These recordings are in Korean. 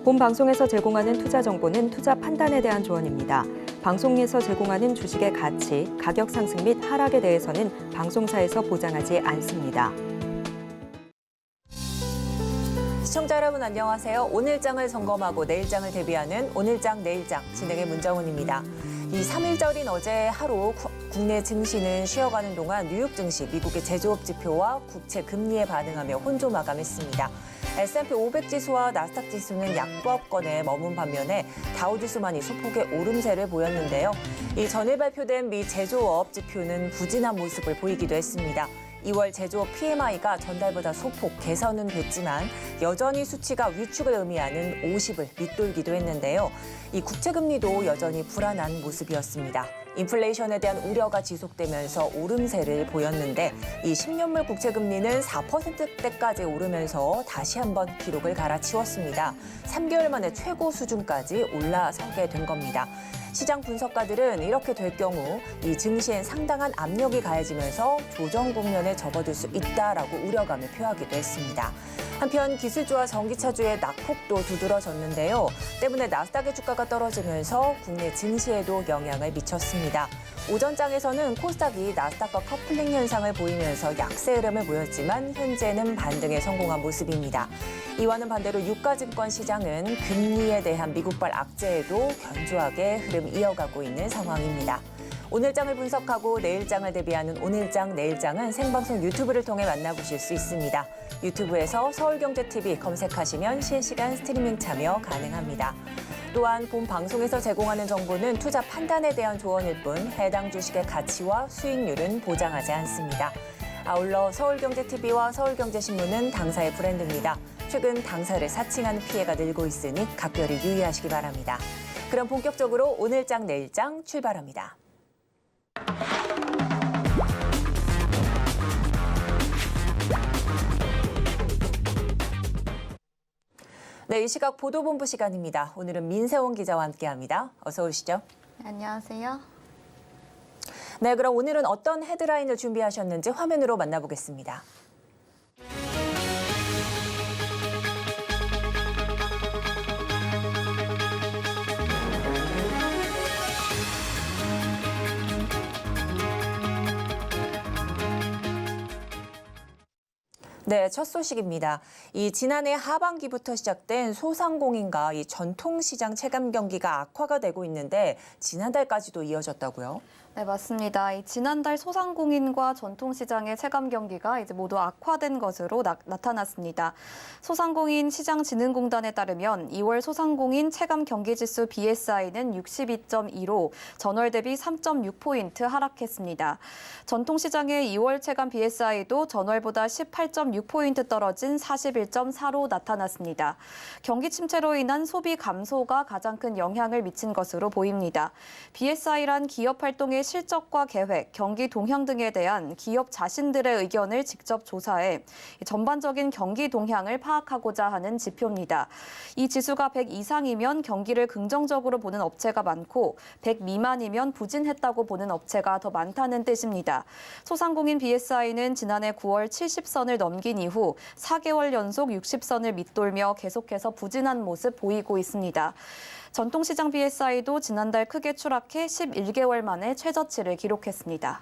본 방송에서 제공하는 투자 정보는 투자 판단에 대한 조언입니다. 방송에서 제공하는 주식의 가치, 가격 상승 및 하락에 대해서는 방송사에서 보장하지 않습니다. 시청자 여러분 안녕하세요. 오늘장을 점검하고 내일장을 대비하는 오늘장 내일장 진행의 문정훈입니다. 이 3일절인 어제 하루 국내 증시는 쉬어가는 동안 뉴욕 증시 미국의 제조업 지표와 국채 금리에 반응하며 혼조 마감했습니다. S&P 500 지수와 나스닥 지수는 약보합권에 머문 반면에 다우 지수만이 소폭의 오름세를 보였는데요. 이 전일 발표된 미 제조업 지표는 부진한 모습을 보이기도 했습니다. 2월 제조업 PMI가 전달보다 소폭 개선은 됐지만 여전히 수치가 위축을 의미하는 50을 밑돌기도 했는데요. 이 국채금리도 여전히 불안한 모습이었습니다. 인플레이션에 대한 우려가 지속되면서 오름세를 보였는데 이 10년물 국채금리는 4%대까지 오르면서 다시 한번 기록을 갈아치웠습니다. 3개월 만에 최고 수준까지 올라서게 된 겁니다. 시장 분석가들은 이렇게 될 경우 이 증시엔 상당한 압력이 가해지면서 조정 국면에 접어들 수 있다라고 우려감을 표하기도 했습니다. 한편 기술주와 전기차주의 낙폭도 두드러졌는데요. 때문에 나스닥의 주가가 떨어지면서 국내 증시에도 영향을 미쳤습니다. 오전장에서는 코스닥이 나스닥과 커플링 현상을 보이면서 약세 흐름을 보였지만 현재는 반등에 성공한 모습입니다. 이와는 반대로 유가증권 시장은 금리에 대한 미국발 악재에도 견조하게 흐름 이어가고 있는 상황입니다. 오늘장을 분석하고 내일장을 대비하는 오늘장, 내일장은 생방송 유튜브를 통해 만나보실 수 있습니다. 유튜브에서 서울경제TV 검색하시면 실시간 스트리밍 참여 가능합니다. 또한 본 방송에서 제공하는 정보는 투자 판단에 대한 조언일 뿐 해당 주식의 가치와 수익률은 보장하지 않습니다. 아울러 서울경제TV와 서울경제신문은 당사의 브랜드입니다. 최근 당사를 사칭하는 피해가 늘고 있으니 각별히 유의하시기 바랍니다. 그럼 본격적으로 오늘장, 내일장 출발합니다. 네, 이 시각 보도본부 시간입니다. 오늘은 민세원 기자와 함께합니다. 어서 오시죠. 네, 안녕하세요. 네, 그럼 오늘은 어떤 헤드라인을 준비하셨는지 화면으로 만나보겠습니다. 네, 첫 소식입니다. 이 지난해 하반기부터 시작된 소상공인과 이 전통시장 체감 경기가 악화가 되고 있는데 지난달까지도 이어졌다고요? 네, 맞습니다. 지난달 소상공인과 전통시장의 체감 경기가 이제 모두 악화된 것으로 나타났습니다. 소상공인 시장진흥공단에 따르면 2월 소상공인 체감 경기지수 BSI는 62.2로 전월 대비 3.6포인트 하락했습니다. 전통시장의 2월 체감 BSI도 전월보다 18.6포인트 떨어진 41.4로 나타났습니다. 경기 침체로 인한 소비 감소가 가장 큰 영향을 미친 것으로 보입니다. BSI란 기업 활동의 실적과 계획, 경기 동향 등에 대한 기업 자신들의 의견을 직접 조사해 전반적인 경기 동향을 파악하고자 하는 지표입니다. 이 지수가 100 이상이면 경기를 긍정적으로 보는 업체가 많고 100 미만이면 부진했다고 보는 업체가 더 많다는 뜻입니다. 소상공인 BSI는 지난해 9월 70선을 넘긴 이후 4개월 연속 60선을 밑돌며 계속해서 부진한 모습 보이고 있습니다. 전통시장 BSI도 지난달 크게 추락해 11개월 만에 최저치를 기록했습니다.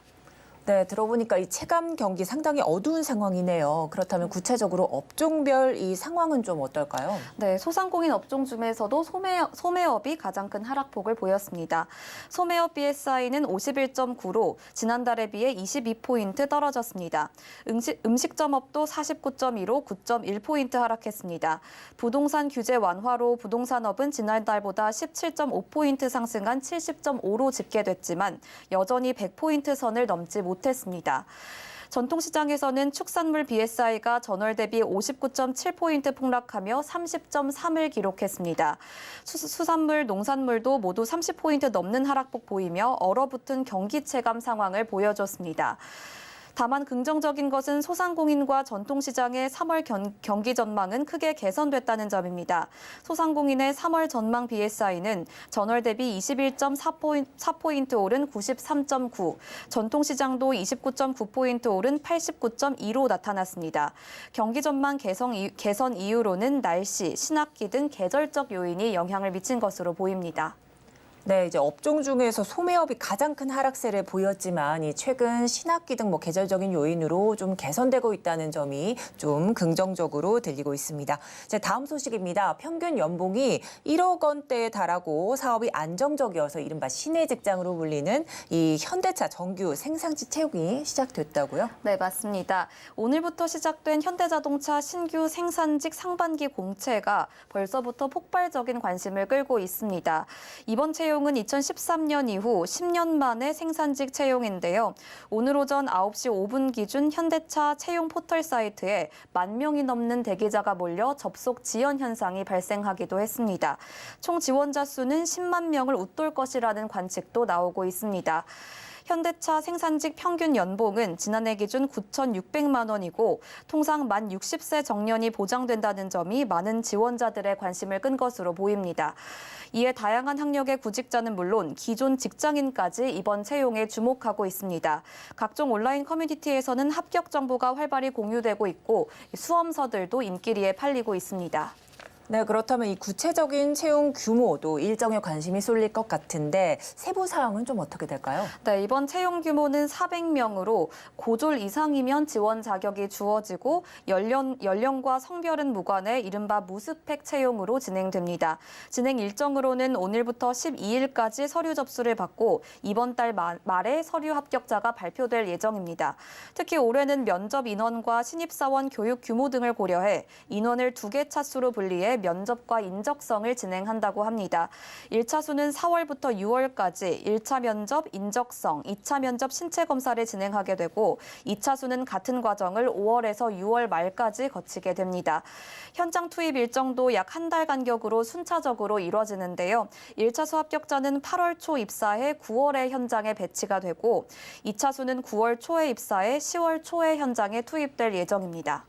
네, 들어보니까 이 체감 경기 상당히 어두운 상황이네요. 그렇다면 구체적으로 업종별 이 상황은 좀 어떨까요? 네, 소상공인 업종 중에서도 소매업이 가장 큰 하락폭을 보였습니다. 소매업 BSI는 51.9로 지난달에 비해 22포인트 떨어졌습니다. 음식점업도 49.2로 9.1포인트 하락했습니다. 부동산 규제 완화로 부동산업은 지난달보다 17.5포인트 상승한 70.5로 집계됐지만 여전히 100포인트 선을 넘지 못했습니다. 전통시장에서는 축산물 BSI가 전월 대비 59.7포인트 폭락하며 30.3을 기록했습니다. 수산물, 농산물도 모두 30포인트 넘는 하락폭 보이며 얼어붙은 경기 체감 상황을 보여줬습니다. 다만 긍정적인 것은 소상공인과 전통시장의 3월 경기 전망은 크게 개선됐다는 점입니다. 소상공인의 3월 전망 BSI는 전월 대비 21.4포인트 오른 93.9, 전통시장도 29.9포인트 오른 89.2로 나타났습니다. 경기 전망 개선 이유로는 날씨, 신학기 등 계절적 요인이 영향을 미친 것으로 보입니다. 네, 이제 업종 중에서 소매업이 가장 큰 하락세를 보였지만 이 최근 신학기 등 계절적인 요인으로 좀 개선되고 있다는 점이 좀 긍정적으로 들리고 있습니다. 자, 다음 소식입니다. 평균 연봉이 1억 원대에 달하고 사업이 안정적이어서 이른바 시내 직장으로 불리는 이 현대차 정규 생산지 채용이 시작됐다고요? 네, 맞습니다. 오늘부터 시작된 현대자동차 신규 생산직 상반기 공채가 벌써부터 폭발적인 관심을 끌고 있습니다. 이번 채용은 2013년 이후 10년 만에 생산직 채용인데요. 오늘 오전 9시 5분 기준 현대차 채용 포털 사이트에 10,000명이 넘는 대기자가 몰려 접속 지연 현상이 발생하기도 했습니다. 총 지원자 수는 10만 명을 웃돌 것이라는 관측도 나오고 있습니다. 현대차 생산직 평균 연봉은 지난해 기준 9,600만 원이고 통상 만 60세 정년이 보장된다는 점이 많은 지원자들의 관심을 끈 것으로 보입니다. 이에 다양한 학력의 구직자는 물론 기존 직장인까지 이번 채용에 주목하고 있습니다. 각종 온라인 커뮤니티에서는 합격 정보가 활발히 공유되고 있고 수험서들도 인기리에 팔리고 있습니다. 네, 그렇다면 이 구체적인 채용 규모도 일정에 관심이 쏠릴 것 같은데 세부 사항은 좀 어떻게 될까요? 네, 이번 채용 규모는 400명으로 고졸 이상이면 지원 자격이 주어지고 연령과 성별은 무관해 이른바 무스펙 채용으로 진행됩니다. 진행 일정으로는 오늘부터 12일까지 서류 접수를 받고 이번 달 말에 서류 합격자가 발표될 예정입니다. 특히 올해는 면접 인원과 신입사원 교육 규모 등을 고려해 인원을 2개 차수로 분리해 면접과 인적성을 진행한다고 합니다. 1차수는 4월부터 6월까지 1차 면접, 인적성, 2차 면접 신체 검사를 진행하게 되고 2차수는 같은 과정을 5월에서 6월 말까지 거치게 됩니다. 현장 투입 일정도 약 한 달 간격으로 순차적으로 이뤄지는데요. 1차수 합격자는 8월 초 입사해 9월에 현장에 배치가 되고 2차수는 9월 초에 입사해 10월 초에 현장에 투입될 예정입니다.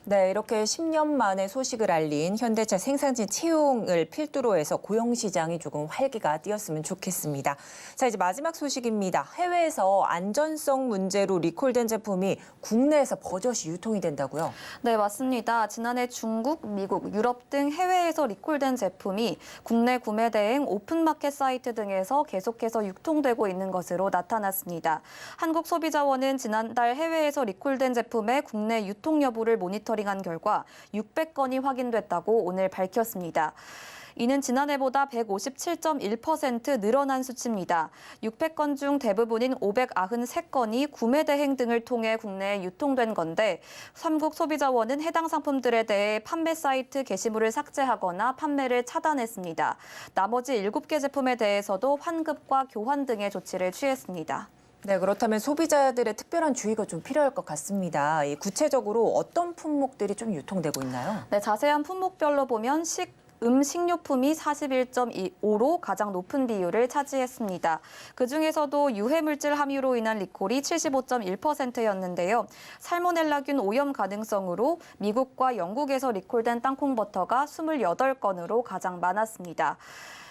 네, 이렇게 10년 만에 소식을 알린 현대차 생산진 채용을 필두로 해서 고용시장이 조금 활기가 띄었으면 좋겠습니다. 자, 이제 마지막 소식입니다. 해외에서 안전성 문제로 리콜된 제품이 국내에서 버젓이 유통이 된다고요? 네, 맞습니다. 지난해 중국, 미국, 유럽 등 해외에서 리콜된 제품이 국내 구매 대행 오픈마켓 사이트 등에서 계속해서 유통되고 있는 것으로 나타났습니다. 한국소비자원은 지난달 해외에서 리콜된 제품의 국내 유통 여부를 모니터링한 결과 600건이 확인됐다고 오늘 밝혔습니다. 이는 지난해보다 157.1% 늘어난 수치입니다. 600건 중 대부분인 593건이 구매 대행 등을 통해 국내에 유통된 건데 한국소비자원은 해당 상품들에 대해 판매 사이트 게시물을 삭제하거나 판매를 차단했습니다. 나머지 7개 제품에 대해서도 환급과 교환 등의 조치를 취했습니다. 네, 그렇다면 소비자들의 특별한 주의가 좀 필요할 것 같습니다. 구체적으로 어떤 품목들이 좀 유통되고 있나요? 네, 자세한 품목별로 보면 식료품이 41.25로 가장 높은 비율을 차지했습니다. 그중에서도 유해물질 함유로 인한 리콜이 75.1%였는데요. 살모넬라균 오염 가능성으로 미국과 영국에서 리콜된 땅콩버터가 28건으로 가장 많았습니다.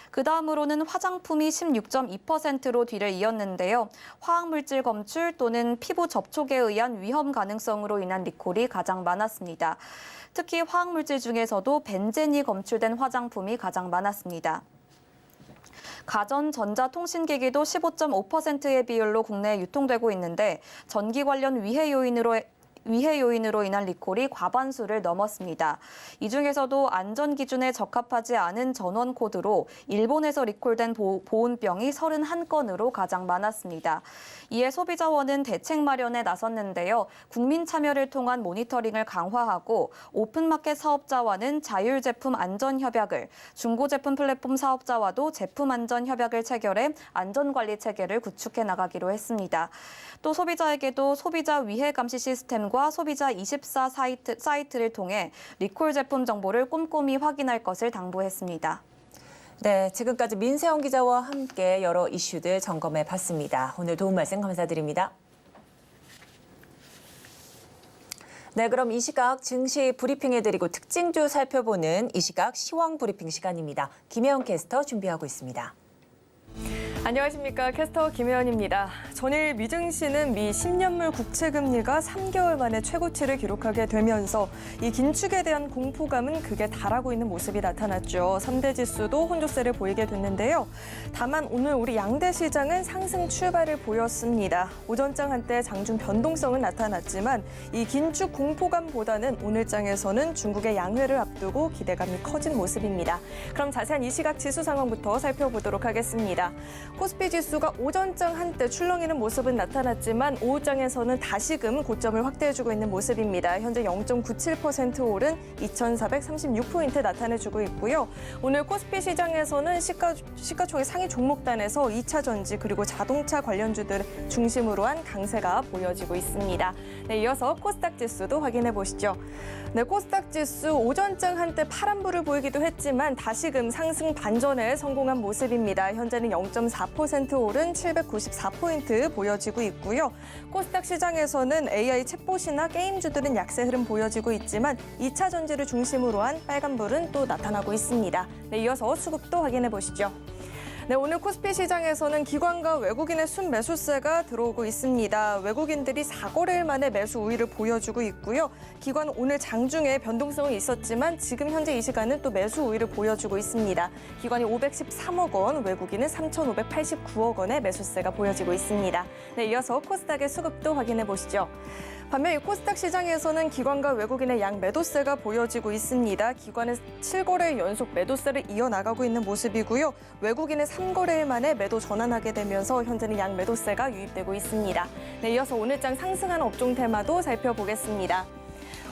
그 다음으로는 화장품이 16.2%로 뒤를 이었는데요. 화학물질 검출 또는 피부 접촉에 의한 위험 가능성으로 인한 리콜이 가장 많았습니다. 특히 화학물질 중에서도 벤젠이 검출된 화장품이 가장 많았습니다. 가전, 전자, 통신기기도 15.5%의 비율로 국내에 유통되고 있는데 전기 관련 위해 요인으로 인한 리콜이 과반수를 넘었습니다. 이 중에서도 안전 기준에 적합하지 않은 전원 코드로 일본에서 리콜된 보온병이 31건으로 가장 많았습니다. 이에 소비자원은 대책 마련에 나섰는데요. 국민 참여를 통한 모니터링을 강화하고 오픈마켓 사업자와는 자율제품 안전협약을, 중고제품 플랫폼 사업자와도 제품 안전협약을 체결해 안전관리 체계를 구축해 나가기로 했습니다. 또 소비자에게도 소비자 위해 감시 시스템과 소비자 24 사이트를 통해 리콜 제품 정보를 꼼꼼히 확인할 것을 당부했습니다. 네, 지금까지 민세영 기자와 함께 여러 이슈들 점검해 봤습니다. 오늘 도움 말씀 감사드립니다. 네, 그럼 이 시각 증시 브리핑해드리고 특징주 살펴보는 이 시각 시황 브리핑 시간입니다. 김혜원 캐스터 준비하고 있습니다. 안녕하십니까. 캐스터 김혜연입니다. 전일 미증시는 미 10년물 국채금리가 3개월 만에 최고치를 기록하게 되면서 이 긴축에 대한 공포감은 극에 달하고 있는 모습이 나타났죠. 3대 지수도 혼조세를 보이게 됐는데요. 다만 오늘 우리 양대 시장은 상승 출발을 보였습니다. 오전장 한때 장중 변동성은 나타났지만 이 긴축 공포감보다는 오늘장에서는 중국의 양회를 앞두고 기대감이 커진 모습입니다. 그럼 자세한 이 시각 지수 상황부터 살펴보도록 하겠습니다. 코스피 지수가 오전장 한때 출렁이는 모습은 나타났지만 오후장에서는 다시금 고점을 확대해주고 있는 모습입니다. 현재 0.97% 오른 2,436포인트 나타내주고 있고요. 오늘 코스피 시장에서는 시가총액 상위 종목단에서 2차 전지 그리고 자동차 관련주들 중심으로 한 강세가 보여지고 있습니다. 네, 이어서 코스닥 지수도 확인해 보시죠. 네, 코스닥 지수 오전장 한때 파란불을 보이기도 했지만 다시금 상승 반전에 성공한 모습입니다. 현재는 0.4% 오른 794포인트 보여지고 있고요. 코스닥 시장에서는 AI 챗봇이나 게임주들은 약세 흐름 보여지고 있지만 2차 전지를 중심으로 한 빨간불은 또 나타나고 있습니다. 네, 이어서 수급도 확인해 보시죠. 네, 오늘 코스피 시장에서는 기관과 외국인의 순매수세가 들어오고 있습니다. 외국인들이 4거래일 만에 매수 우위를 보여주고 있고요. 기관은 오늘 장중에 변동성이 있었지만 지금 현재 이 시간은 또 매수 우위를 보여주고 있습니다. 기관이 513억 원, 외국인은 3,589억 원의 매수세가 보여지고 있습니다. 네, 이어서 코스닥의 수급도 확인해 보시죠. 반면 이 코스닥 시장에서는 기관과 외국인의 양 매도세가 보여지고 있습니다. 기관은 7거래일 연속 매도세를 이어나가고 있는 모습이고요. 외국인은 3거래일 만에 매도 전환하게 되면서 현재는 양 매도세가 유입되고 있습니다. 네, 이어서 오늘장 상승하는 업종 테마도 살펴보겠습니다.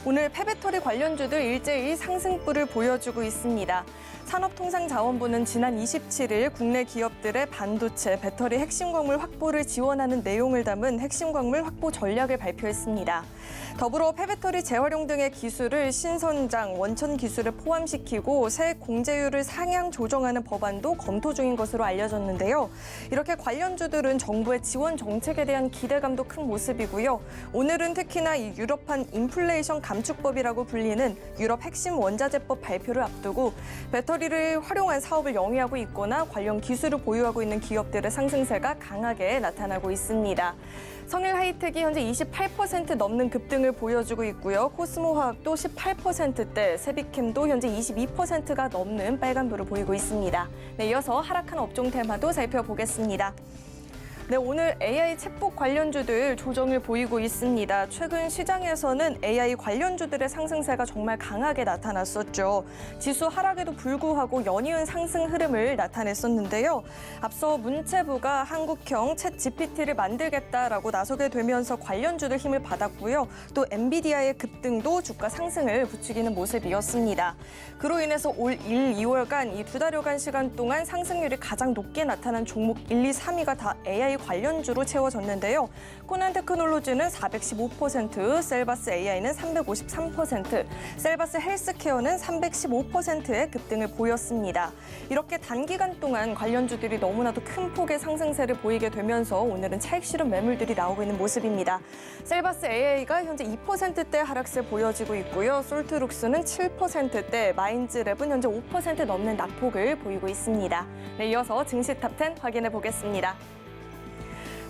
오늘 폐배터리 관련주들 일제히 상승불을 보여주고 있습니다. 산업통상자원부는 지난 27일 국내 기업들의 반도체, 배터리 핵심 광물 확보를 지원하는 내용을 담은 핵심 광물 확보 전략을 발표했습니다. 더불어 폐배터리 재활용 등의 기술을 신선장, 원천 기술을 포함시키고 세액 공제율을 상향 조정하는 법안도 검토 중인 것으로 알려졌는데요. 이렇게 관련주들은 정부의 지원 정책에 대한 기대감도 큰 모습이고요. 오늘은 특히나 이 유럽판 인플레이션 감축법이라고 불리는 유럽 핵심 원자재법 발표를 앞두고 배터리를 활용한 사업을 영위하고 있거나 관련 기술을 보유하고 있는 기업들의 상승세가 강하게 나타나고 있습니다. 성일하이텍이 현재 28% 넘는 급등을 보여주고 있고요. 코스모화학도 18%대, 세비캠도 현재 22%가 넘는 빨간불을 보이고 있습니다. 네, 이어서 하락한 업종 테마도 살펴보겠습니다. 네, 오늘 AI 챗봇 관련주들 조정을 보이고 있습니다. 최근 시장에서는 AI 관련주들의 상승세가 정말 강하게 나타났었죠. 지수 하락에도 불구하고 연이은 상승 흐름을 나타냈었는데요. 앞서 문체부가 한국형 챗 GPT를 만들겠다라고 나서게 되면서 관련주들 힘을 받았고요. 또 엔비디아의 급등도 주가 상승을 부추기는 모습이었습니다. 그로 인해서 올 1, 2월간 이 2달여간 시간 동안 상승률이 가장 높게 나타난 종목 1, 2, 3위가 다 AI 관련주로 채워졌는데요. 코난테크놀로지는 415%, 셀바스 AI는 353%, 셀바스 헬스케어는 315%의 급등을 보였습니다. 이렇게 단기간 동안 관련주들이 너무나도 큰 폭의 상승세를 보이게 되면서 오늘은 차익 실현 매물들이 나오고 있는 모습입니다. 셀바스 AI가 현재 2%대 하락세 보여지고 있고요. 솔트룩스는 7%대, 마인즈랩은 현재 5% 넘는 낙폭을 보이고 있습니다. 네, 이어서 증시 탑10 확인해 보겠습니다.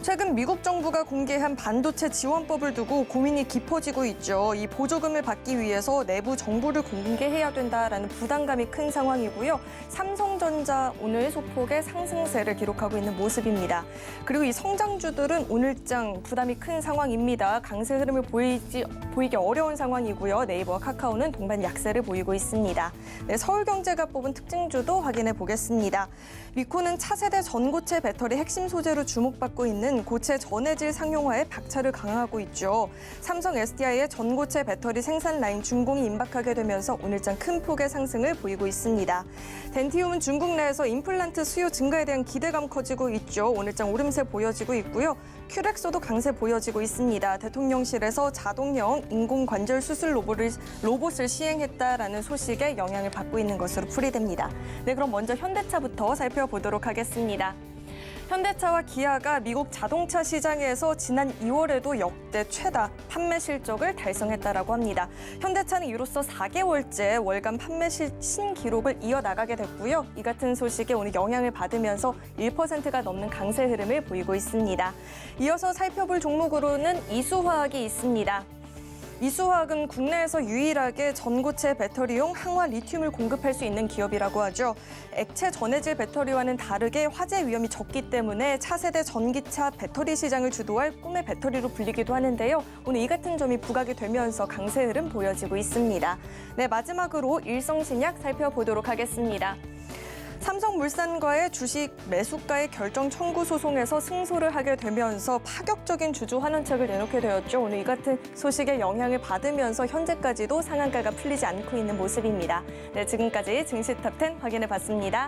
최근 미국 정부가 공개한 반도체 지원법을 두고 고민이 깊어지고 있죠. 이 보조금을 받기 위해서 내부 정보를 공개해야 된다라는 부담감이 큰 상황이고요. 삼성전자 오늘 소폭의 상승세를 기록하고 있는 모습입니다. 그리고 이 성장주들은 오늘장 부담이 큰 상황입니다. 강세 흐름을 보이기 어려운 상황이고요. 네이버와 카카오는 동반 약세를 보이고 있습니다. 네, 서울경제가 뽑은 특징주도 확인해 보겠습니다. 리코는 차세대 전고체 배터리 핵심 소재로 주목받고 있는 고체 전해질 상용화에 박차를 강화하고 있죠. 삼성 SDI의 전고체 배터리 생산 라인 준공이 임박하게 되면서 오늘장 큰 폭의 상승을 보이고 있습니다. 덴티움은 중국 내에서 임플란트 수요 증가에 대한 기대감 커지고 있죠. 오늘장 오름세 보여지고 있고요. 큐렉소도 강세 보여지고 있습니다. 대통령실에서 자동형 인공관절 수술 로봇을 시행했다라는 소식에 영향을 받고 있는 것으로 풀이됩니다. 네, 그럼 먼저 현대차부터 살펴보도록 하겠습니다. 현대차와 기아가 미국 자동차 시장에서 지난 2월에도 역대 최다 판매 실적을 달성했다라고 합니다. 현대차는 이로써 4개월째 월간 판매 신기록을 이어나가게 됐고요. 이 같은 소식에 오늘 영향을 받으면서 1%가 넘는 강세 흐름을 보이고 있습니다. 이어서 살펴볼 종목으로는 이수화학이 있습니다. 이수화학은 국내에서 유일하게 전고체 배터리용 항화 리튬을 공급할 수 있는 기업이라고 하죠. 액체 전해질 배터리와는 다르게 화재 위험이 적기 때문에 차세대 전기차 배터리 시장을 주도할 꿈의 배터리로 불리기도 하는데요. 오늘 이 같은 점이 부각이 되면서 강세 흐름 보여지고 있습니다. 네, 마지막으로 일성신약 살펴보도록 하겠습니다. 삼성물산과의 주식 매수가의 결정 청구 소송에서 승소를 하게 되면서 파격적인 주주 환원책을 내놓게 되었죠. 오늘 이 같은 소식에 영향을 받으면서 현재까지도 상한가가 풀리지 않고 있는 모습입니다. 네, 지금까지 증시탑10 확인해봤습니다.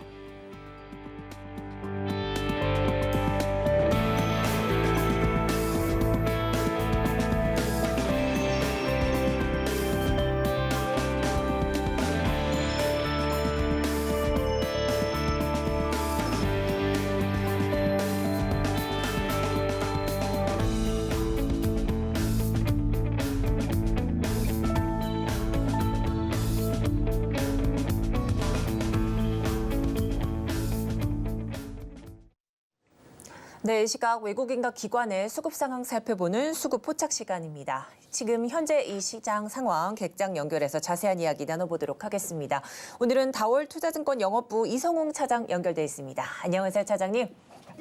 네, 이 시각 외국인과 기관의 수급 상황 살펴보는 수급 포착 시간입니다. 지금 현재 이 시장 상황 객장 연결해서 자세한 이야기 나눠보도록 하겠습니다. 오늘은 다월 투자증권 영업부 이성웅 차장 연결돼 있습니다. 안녕하세요, 차장님.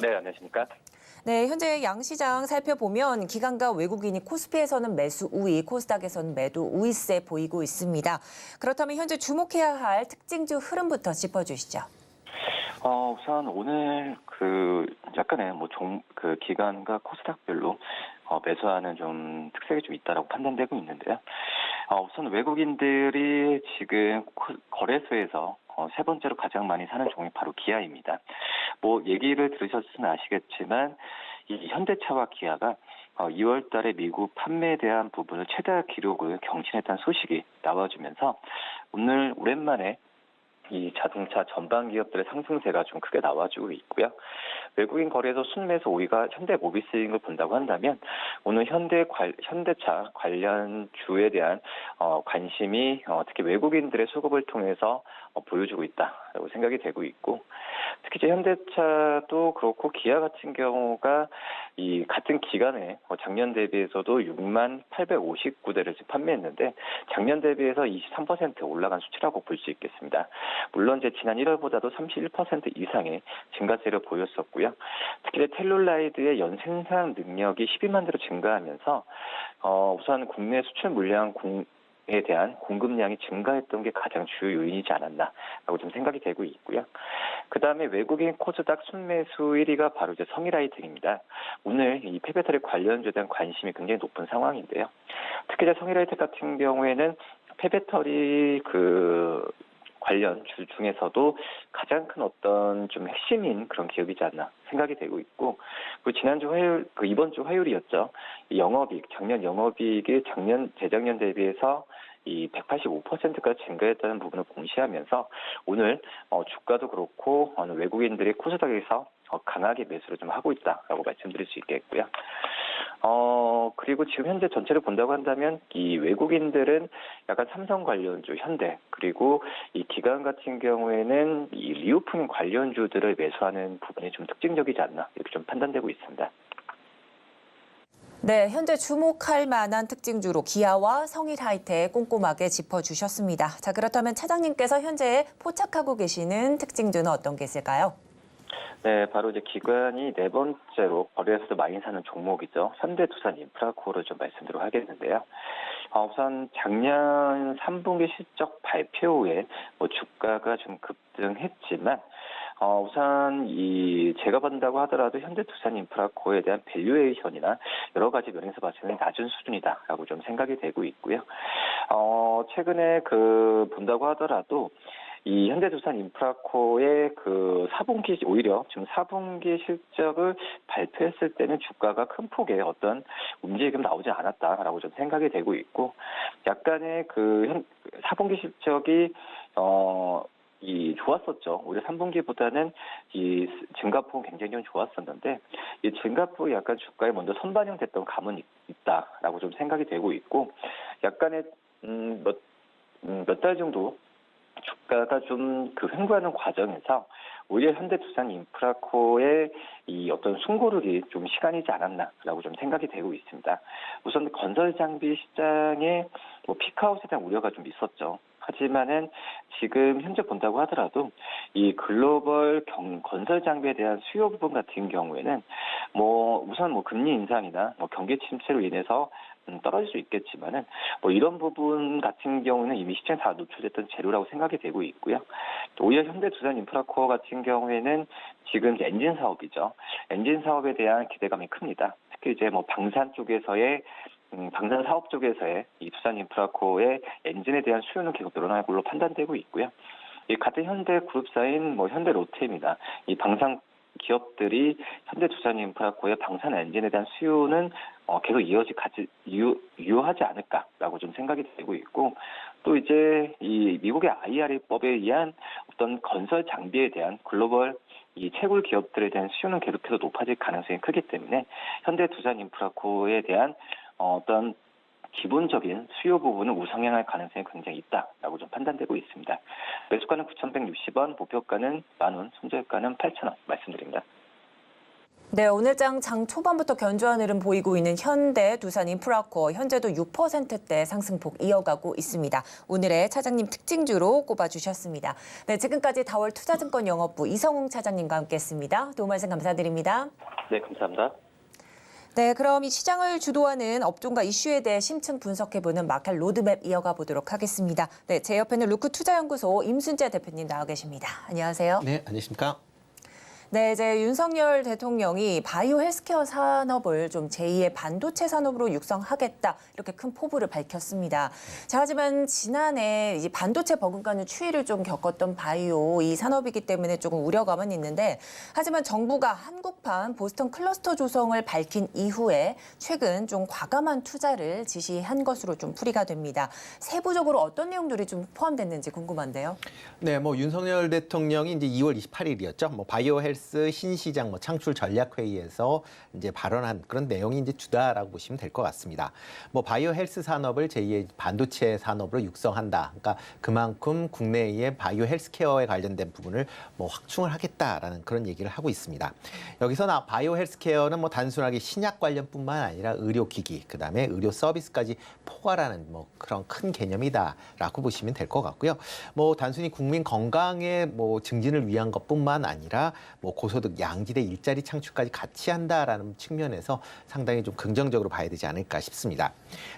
네, 안녕하십니까? 네, 현재 양시장 살펴보면 기관과 외국인이 코스피에서는 매수 우위, 코스닥에서는 매도 우위세 보이고 있습니다. 그렇다면 현재 주목해야 할 특징주 흐름부터 짚어주시죠. 우선 오늘 약간의 기간과 코스닥별로 매수하는 좀 특색이 좀 있다라고 판단되고 있는데요. 우선 외국인들이 지금 거래소에서 세 번째로 가장 많이 사는 종이 바로 기아입니다. 얘기를 들으셨으면 아시겠지만 이 현대차와 기아가 2월 달에 미국 판매에 대한 부분을 최다 기록을 경신했다는 소식이 나와주면서 오늘 오랜만에 이 자동차 전반 기업들의 상승세가 좀 크게 나와주고 있고요. 외국인 거래소 순매수 5위가 현대모비스인 걸 본다고 한다면 오늘 현대차 관련 주에 대한 관심이 특히 외국인들의 수급을 통해서 보여주고 있다라고 생각이 되고 있고, 특히 이제 현대차도 그렇고 기아 같은 경우가 이 같은 기간에 작년 대비해서도 6만 859대를 판매했는데 작년 대비해서 23% 올라간 수치라고 볼 수 있겠습니다. 물론 이제 지난 1월보다도 31% 이상의 증가세를 보였었고요. 특히 텔룰라이드의 연 생산 능력이 12만 대로 증가하면서 우선 국내 수출 물량 에 대한 공급량이 증가했던 게 가장 주요 요인이지 않았나라고 좀 생각이 되고 있고요. 그다음에 외국인 코스닥 순매수 1위가 바로 이제 성일하이텍입니다. 오늘 이 폐배터리 관련주에 대한 관심이 굉장히 높은 상황인데요. 특히 이제 성일하이텍 같은 경우에는 폐배터리 관련 주 중에서도 가장 큰 어떤 좀 핵심인 그런 기업이지 않나 생각이 되고 있고, 그리고 지난주 화요일, 이번 주 화요일이었죠. 이 영업이익, 작년 영업이익이 재작년 대비해서 이 185%까지 증가했다는 부분을 공시하면서 오늘 주가도 그렇고 외국인들이 코스닥에서 강하게 매수를 좀 하고 있다라고 말씀드릴 수 있겠고요. 그리고 지금 현재 전체를 본다고 한다면 이 외국인들은 약간 삼성 관련주, 현대, 그리고 이 기관 같은 경우에는 이 리오프닝 관련주들을 매수하는 부분이 좀 특징적이지 않나 이렇게 좀 판단되고 있습니다. 네, 현재 주목할 만한 특징주로 기아와 성일하이텍 꼼꼼하게 짚어주셨습니다. 자, 그렇다면 차장님께서 현재 포착하고 계시는 특징주는 어떤 게 있을까요? 네, 바로 이제 기관이 네 번째로 거래에서도 많이 사는 종목이죠. 현대투자인프라코어를 좀 말씀드리도록 하겠는데요. 우선 작년 3분기 실적 발표 후에 주가가 좀 급등했지만 우선 제가 본다고 하더라도 현대투자인프라코어에 대한 밸류에이션이나 여러 가지 면에서 봤을 때는 낮은 수준이다라고 좀 생각이 되고 있고요. 최근에 본다고 하더라도 이 현대투자인프라코어의 4분기, 오히려 지금 4분기 실적을 발표했을 때는 주가가 큰 폭의 어떤 움직임이 나오지 않았다라고 좀 생각이 되고 있고, 약간의 4분기 실적이 이 좋았었죠. 올해 3분기보다는 이 증가폭은 굉장히 좀 좋았었는데 이 증가폭이 약간 주가에 먼저 선반영됐던 감은 있다라고 좀 생각이 되고 있고 약간의 몇 달 정도 주가가 좀 그 횡보하는 과정에서 오히려 현대투자인프라코의 이 어떤 숨고르기 좀 시간이지 않았나라고 좀 생각이 되고 있습니다. 우선 건설 장비 시장에 뭐 피크아웃에 대한 우려가 좀 있었죠. 하지만은 지금 현재 본다고 하더라도 이 글로벌 건설 장비에 대한 수요 부분 같은 경우에는 뭐 우선 뭐 금리 인상이나 뭐 경기 침체로 인해서 떨어질 수 있겠지만은 뭐 이런 부분 같은 경우는 이미 시장에 다 노출됐던 재료라고 생각이 되고 있고요. 또 오히려 현대투자인프라코어 같은 경우에는 지금 이제 엔진 사업이죠. 엔진 사업에 대한 기대감이 큽니다. 특히 이제 뭐 방산 쪽에서의 방산 사업 쪽에서의 이 투자인프라코어의 엔진에 대한 수요는 계속 늘어날 걸로 판단되고 있고요. 이 같은 현대 그룹사인 뭐 현대 롯데입니다. 이 방산 기업들이 현대투자인프라코어의 방산 엔진에 대한 수요는 계속 유효하지 않을까라고 좀 생각이 되고 있고 또 이제 이 미국의 IRA법에 의한 어떤 건설 장비에 대한 글로벌 이 채굴 기업들에 대한 수요는 계속해서 높아질 가능성이 크기 때문에 현대투자인프라코어에 대한 어떤 기본적인 수요 부분은 우상향할 가능성이 굉장히 있다라고 좀 판단되고 있습니다. 매수가는 9,160원, 목표가는 10,000원, 손절가는 8,000원 말씀드립니다. 네, 오늘장 장 초반부터 견조한 흐름 보이고 있는 현대투자인프라코어 현재도 6%대 상승폭 이어가고 있습니다. 오늘의 차장님 특징주로 꼽아주셨습니다. 네, 지금까지 다월 투자증권 영업부 이성웅 차장님과 함께했습니다. 도움 말씀 감사드립니다. 네, 감사합니다. 네, 그럼 이 시장을 주도하는 업종과 이슈에 대해 심층 분석해보는 마켓 로드맵 이어가 보도록 하겠습니다. 네, 제 옆에는 루크 투자연구소 임순재 대표님 나와 계십니다. 안녕하세요. 네, 안녕하십니까? 네, 이제 윤석열 대통령이 바이오 헬스케어 산업을 좀 제2의 반도체 산업으로 육성하겠다 이렇게 큰 포부를 밝혔습니다. 자, 하지만 지난해 이 반도체 버금가는 추이를 좀 겪었던 바이오 이 산업이기 때문에 조금 우려감은 있는데 하지만 정부가 한국판 보스턴 클러스터 조성을 밝힌 이후에 최근 좀 과감한 투자를 지시한 것으로 좀 풀이가 됩니다. 세부적으로 어떤 내용들이 좀 포함됐는지 궁금한데요. 네, 뭐 윤석열 대통령이 이제 2월 28일이었죠. 뭐 바이오 헬스 신시장 뭐 창출 전략 회의에서 이제 발언한 그런 내용이 이제 주다라고 보시면 될 것 같습니다. 뭐 바이오 헬스 산업을 제2의 반도체 산업으로 육성한다. 그러니까 그만큼 국내의 바이오 헬스케어에 관련된 부분을 뭐 확충을 하겠다라는 그런 얘기를 하고 있습니다. 여기서 바이오 헬스케어는 뭐 단순하게 신약 관련뿐만 아니라 의료기기, 그다음에 의료 서비스까지 포괄하는 뭐 그런 큰 개념이다라고 보시면 될 것 같고요. 뭐 단순히 국민 건강의 뭐 증진을 위한 것뿐만 아니라 뭐 고소득 양질의 일자리 창출까지 같이 한다라는 측면에서 상당히 좀 긍정적으로 봐야 되지 않을까 싶습니다.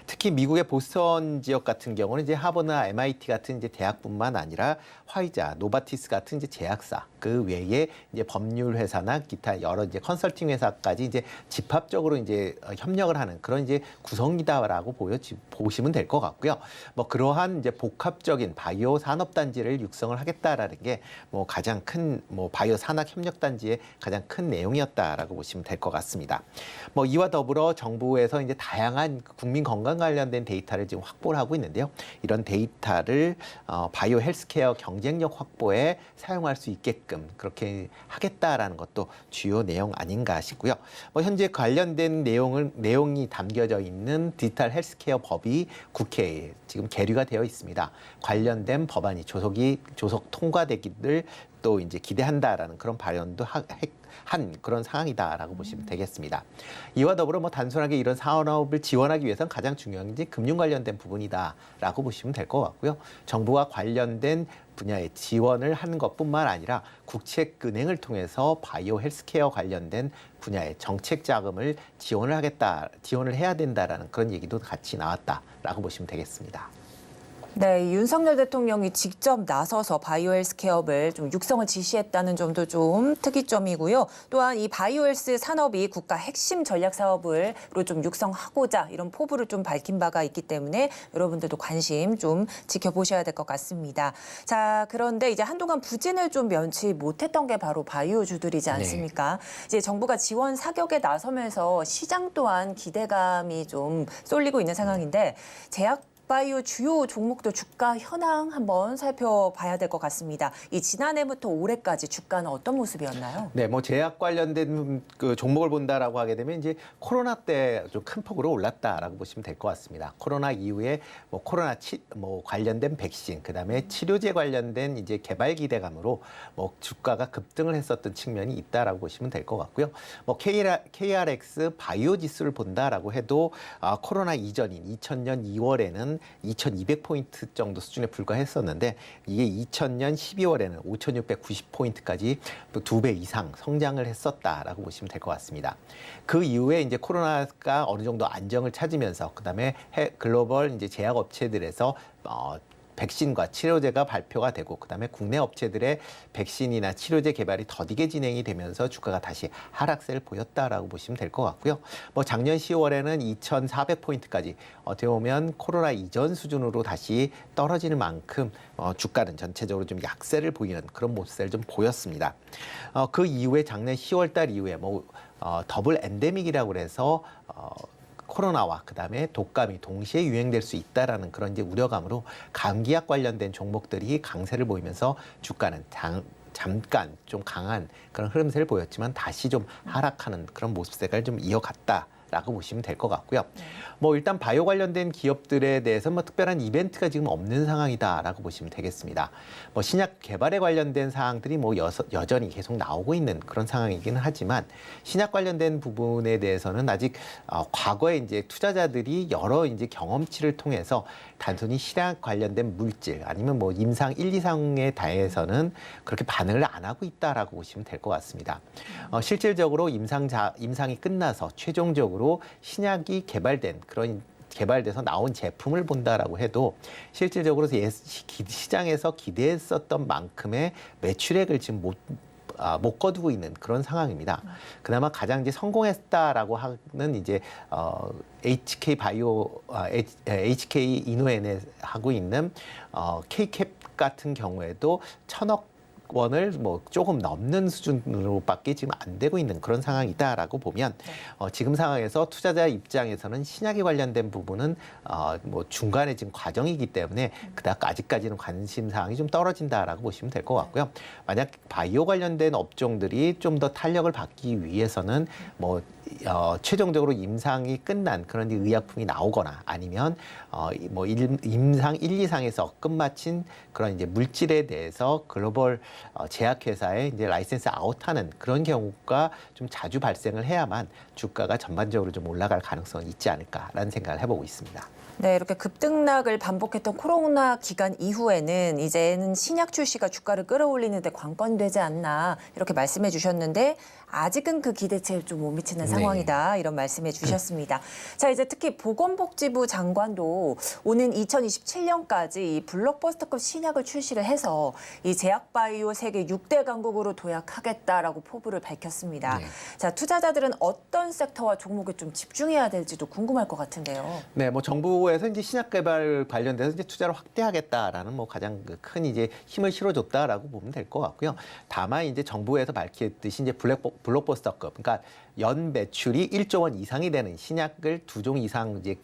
특히 미국의 보스턴 지역 같은 경우는 이제 하버드나 MIT 같은 이제 대학뿐만 아니라 화이자, 노바티스 같은 이제 제약사, 그 외에 이제 법률 회사나 기타 여러 이제 컨설팅 회사까지 이제 집합적으로 이제 협력을 하는 그런 이제 구성이다라고 보시면 될 것 같고요. 뭐 그러한 이제 복합적인 바이오 산업 단지를 육성을 하겠다라는 게 뭐 가장 큰 뭐 바이오 산학 협력 단지의 가장 큰 내용이었다라고 보시면 될 것 같습니다. 뭐 이와 더불어 정부에서 이제 다양한 국민 건강 관련된 데이터를 지금 확보를 하고 있는데요. 이런 데이터를 바이오 헬스케어 경쟁력 확보에 사용할 수 있게끔 그렇게 하겠다라는 것도 주요 내용 아닌가 싶고요. 뭐 현재 관련된 내용이 담겨져 있는 디지털 헬스케어 법이 국회에 지금 계류가 되어 있습니다. 관련된 법안이 조속 통과되기를 또 이제 기대한다라는 그런 발언도 한 그런 상황이다라고 보시면 되겠습니다. 이와 더불어 뭐 단순하게 이런 산업을 지원하기 위해서는 가장 중요한 게 금융 관련된 부분이다라고 보시면 될 것 같고요. 정부와 관련된 분야에 지원을 하는 것뿐만 아니라 국책은행을 통해서 바이오 헬스케어 관련된 분야의 정책 자금을 지원을 해야 된다라는 그런 얘기도 같이 나왔다라고 보시면 되겠습니다. 네, 윤석열 대통령이 직접 나서서 바이오 헬스케어를 좀 육성을 지시했다는 점도 좀 특이점이고요. 또한 이 바이오 헬스 산업이 국가 핵심 전략 사업으로 좀 육성하고자 이런 포부를 좀 밝힌 바가 있기 때문에 여러분들도 관심 좀 지켜보셔야 될 것 같습니다. 자, 그런데 이제 한동안 부진을 좀 면치 못했던 게 바로 바이오주들이지 않습니까? 네. 이제 정부가 지원 사격에 나서면서 시장 또한 기대감이 좀 쏠리고 있는 상황인데 바이오 주요 종목도 주가 현황 한번 살펴봐야 될 것 같습니다. 이 지난해부터 올해까지 주가는 어떤 모습이었나요? 네, 뭐 제약 관련된 그 종목을 본다라고 하게 되면 이제 코로나 때 좀 큰 폭으로 올랐다라고 보시면 될 것 같습니다. 코로나 이후에 뭐 관련된 백신, 그다음에 치료제 관련된 이제 개발 기대감으로 뭐 주가가 급등을 했었던 측면이 있다라고 보시면 될 것 같고요. 뭐 KRX 바이오 지수를 본다라고 해도 코로나 이전인 2000년 2월에는 2200포인트 정도 수준에 불과했었는데 이게 2000년 12월에는 5690포인트까지 또 2배 이상 성장을 했었다라고 보시면 될 것 같습니다. 그 이후에 이제 코로나가 어느 정도 안정을 찾으면서 그다음에 글로벌 이제 제약 업체들에서 백신과 치료제가 발표가 되고 그다음에 국내 업체들의 백신이나 치료제 개발이 더디게 진행이 되면서 주가가 다시 하락세를 보였다라고 보시면 될 것 같고요. 뭐 작년 10월에는 2,400포인트까지 어떻게 보면 코로나 이전 수준으로 다시 떨어지는 만큼 주가는 전체적으로 좀 약세를 보이는 그런 모습을 좀 보였습니다. 그 이후에 작년 10월 달 이후에 더블 엔데믹이라고 해서 코로나와 그다음에 독감이 동시에 유행될 수 있다라는 그런 이제 우려감으로 감기약 관련된 종목들이 강세를 보이면서 주가는 잠깐 좀 강한 그런 흐름세를 보였지만 다시 좀 하락하는 그런 모습세를 좀 이어갔다라고 보시면 될 것 같고요. 뭐 일단 바이오 관련된 기업들에 대해서 뭐 특별한 이벤트가 지금 없는 상황이다라고 보시면 되겠습니다. 뭐 신약 개발에 관련된 사항들이 뭐 여전히 계속 나오고 있는 그런 상황이기는 하지만 신약 관련된 부분에 대해서는 아직 과거에 이제 투자자들이 여러 이제 경험치를 통해서 단순히 신약 관련된 물질 아니면 뭐 임상 1, 2상에 대해서는 그렇게 반응을 안 하고 있다라고 보시면 될 것 같습니다. 실질적으로 임상이 끝나서 최종적으로 신약이 개발돼서 나온 제품을 본다라고 해도 실질적으로 시장에서 기대했었던 만큼의 매출액을 지금 못 거두고 있는 그런 상황입니다. 그나마 가장 이제 성공했다라고 하는 이제 HK 이노엔에 하고 있는 K캡 같은 경우에도 1,000억 원을 뭐 조금 넘는 수준으로밖에 지금 안 되고 있는 그런 상황이다라고 보면 지금 상황에서 투자자 입장에서는 신약에 관련된 부분은 뭐 중간에 지금 과정이기 때문에 그닥 아직까지는 관심 사항이 좀 떨어진다라고 보시면 될 것 같고요. 만약 바이오 관련된 업종들이 좀 더 탄력을 받기 위해서는 뭐 최종적으로 임상이 끝난 그런 의약품이 나오거나 아니면 뭐 임상 1, 2상에서 끝마친 그런 이제 물질에 대해서 글로벌 제약회사에 이제 라이센스 아웃하는 그런 경우가 좀 자주 발생을 해야만 주가가 전반적으로 좀 올라갈 가능성이 있지 않을까라는 생각을 해보고 있습니다. 네, 이렇게 급등락을 반복했던 코로나 기간 이후에는 이제는 신약 출시가 주가를 끌어올리는 데 관건되지 않나 이렇게 말씀해 주셨는데 아직은 그 기대치에 좀 못 미치는 상황이다 이런 말씀해 주셨습니다. 자, 이제 특히 보건복지부 장관도 오는 2027년까지 이 블록버스터급 신약을 출시를 해서 이 제약바이오 세계 6대 강국으로 도약하겠다라고 포부를 밝혔습니다. 네. 자, 투자자들은 어떤 섹터와 종목에 좀 집중해야 될지도 궁금할 것 같은데요. 네, 뭐 정부에서 이제 신약 개발 관련돼서 이제 투자를 확대하겠다라는 뭐 가장 큰 이제 힘을 실어줬다라고 보면 될 것 같고요. 다만 이제 정부에서 밝혔듯이 이제 블록버스터급, 그러니까 연 매출이 1조 원 이상이 되는 신약을 2종 이상 이제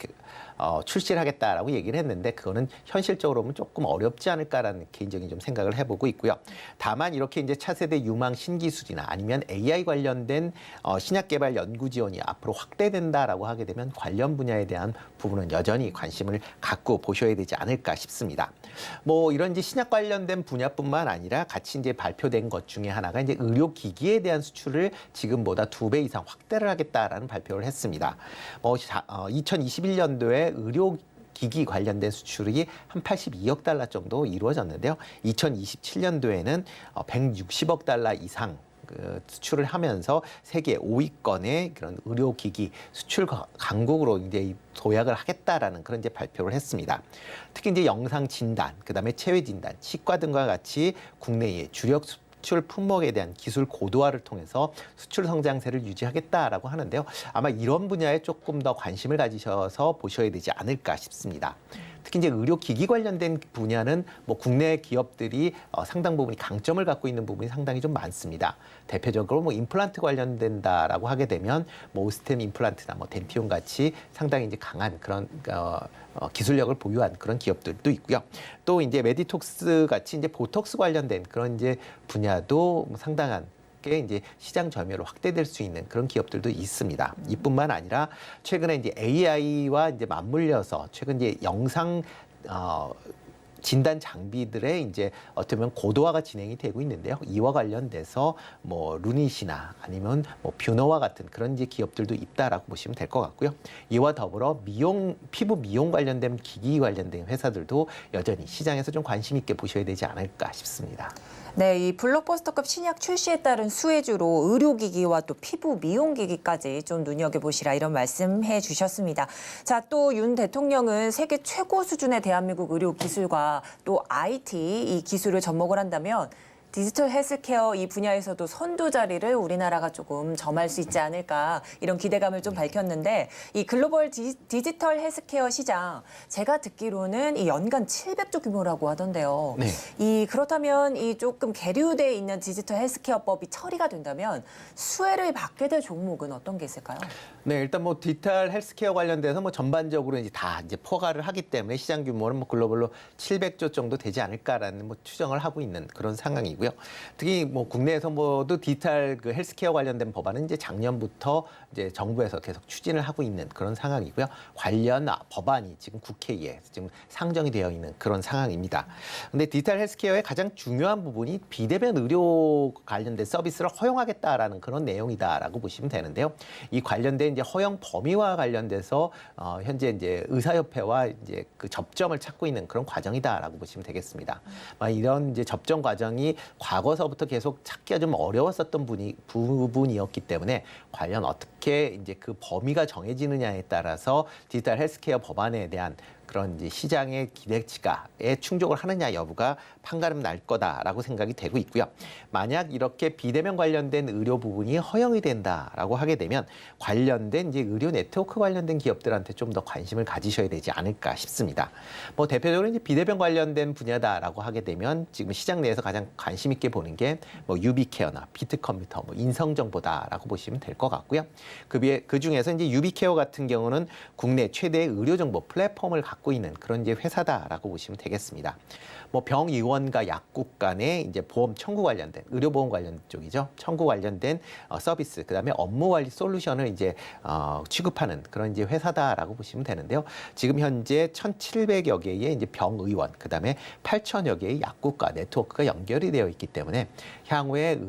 출시를 하겠다라고 얘기를 했는데 그거는 현실적으로 보면 조금 어렵지 않을까라는 개인적인 좀 생각을 해보고 있고요. 다만 이렇게 이제 차세대 유망 신기술이나 아니면 AI 관련된 신약 개발 연구 지원이 앞으로 확대된다라고 하게 되면 관련 분야에 대한 부분은 여전히 관심을 갖고 보셔야 되지 않을까 싶습니다. 뭐 이런 이제 신약 관련된 분야뿐만 아니라 같이 이제 발표된 것 중에 하나가 이제 의료기기에 대한 수출을 지금보다 2배 이상 확대를 하겠다라는 발표를 했습니다. 2021년도에 의료기기 관련된 수출이 한 82억 달러 정도 이루어졌는데요. 2027년도에는 160억 달러 이상 수출을 하면서 세계 5위권의 그런 의료기기 수출 강국으로 이제 도약을 하겠다라는 그런 이제 발표를 했습니다. 특히 이제 영상 진단, 그다음에 체외 진단, 치과 등과 같이 국내의 주력 수출 품목에 대한 기술 고도화를 통해서 수출 성장세를 유지하겠다라고 하는데요. 아마 이런 분야에 조금 더 관심을 가지셔서 보셔야 되지 않을까 싶습니다. 특히 이제 의료기기 관련된 분야는 뭐 국내 기업들이 상당 부분이 강점을 갖고 있는 부분이 상당히 좀 많습니다. 대표적으로 뭐 임플란트 관련된다라고 하게 되면 뭐 오스템 임플란트나 뭐 덴티온 같이 상당히 이제 강한 그런 기술력을 보유한 그런 기업들도 있고요. 또 이제 메디톡스 같이 이제 보톡스 관련된 그런 이제 분야도 상당한 게 이제 시장 점유율로 확대될 수 있는 그런 기업들도 있습니다. 이뿐만 아니라 최근에 이제 AI와 이제 맞물려서 최근 이제 영상 진단 장비들의 이제 어떻게 보면 고도화가 진행이 되고 있는데요. 이와 관련돼서 뭐 루닛이나 아니면 뭐 뷰너와 같은 그런 이제 기업들도 있다라고 보시면 될 것 같고요. 이와 더불어 피부 미용 관련된 기기 관련된 회사들도 여전히 시장에서 좀 관심 있게 보셔야 되지 않을까 싶습니다. 네, 이 블록버스터급 신약 출시에 따른 수혜주로 의료기기와 또 피부 미용기기까지 좀 눈여겨보시라 이런 말씀해 주셨습니다. 자, 또 윤 대통령은 세계 최고 수준의 대한민국 의료기술과 또 IT 이 기술을 접목을 한다면 디지털 헬스케어 이 분야에서도 선두 자리를 우리나라가 조금 점할 수 있지 않을까 이런 기대감을 좀 밝혔는데 이 글로벌 디지털 헬스케어 시장 제가 듣기로는 이 연간 700조 규모라고 하던데요. 네. 그렇다면 이 조금 계류돼 있는 디지털 헬스케어법이 처리가 된다면 수혜를 받게 될 종목은 어떤 게 있을까요? 네, 일단 뭐 디지털 헬스케어 관련돼서 뭐 전반적으로 이제 다 이제 포괄을 하기 때문에 시장 규모는 뭐 글로벌로 700조 정도 되지 않을까라는 뭐 추정을 하고 있는 그런 상황이고요. 특히 뭐 국내에서 모두 디지털 그 헬스케어 관련된 법안은 이제 작년부터 이제 정부에서 계속 추진을 하고 있는 그런 상황이고요. 관련 법안이 지금 국회에 지금 상정이 되어 있는 그런 상황입니다. 근데 디지털 헬스케어의 가장 중요한 부분이 비대면 의료 관련된 서비스를 허용하겠다라는 그런 내용이다라고 보시면 되는데요. 이 관련된 이제 허용 범위와 관련돼서 현재 이제 의사협회와 이제 그 접점을 찾고 있는 그런 과정이다라고 보시면 되겠습니다. 이런 이제 접점 과정이 과거서부터 계속 찾기가 좀 어려웠었던 부분이었기 때문에 과연 어떻게 이제 그 범위가 정해지느냐에 따라서 디지털 헬스케어 법안에 대한 그런 이제 시장의 기대치가에 충족을 하느냐 여부가 판가름 날 거다라고 생각이 되고 있고요. 만약 이렇게 비대면 관련된 의료 부분이 허용이 된다라고 하게 되면 관련된 이제 의료 네트워크 관련된 기업들한테 좀 더 관심을 가지셔야 되지 않을까 싶습니다. 뭐 대표적으로 이제 비대면 관련된 분야다라고 하게 되면 지금 시장 내에서 가장 관심 있게 보는 게 뭐 유비케어나 비트컴퓨터, 뭐 인성정보다라고 보시면 될 것 같고요. 그 중에서 이제 유비케어 같은 경우는 국내 최대의 의료 정보 플랫폼을 갖고 있는 그런 이제 회사다라고 보시면 되겠습니다. 뭐 병의원과 약국 간의 이제 보험 청구 관련된 의료보험 관련 쪽이죠. 청구 관련된 서비스, 그다음에 업무 관리 솔루션을 이제 취급하는 그런 이제 회사다라고 보시면 되는데요. 지금 현재 1,700여 개의 이제 병의원, 그다음에 8,000여 개의 약국과 네트워크가 연결이 되어 있기 때문에 향후에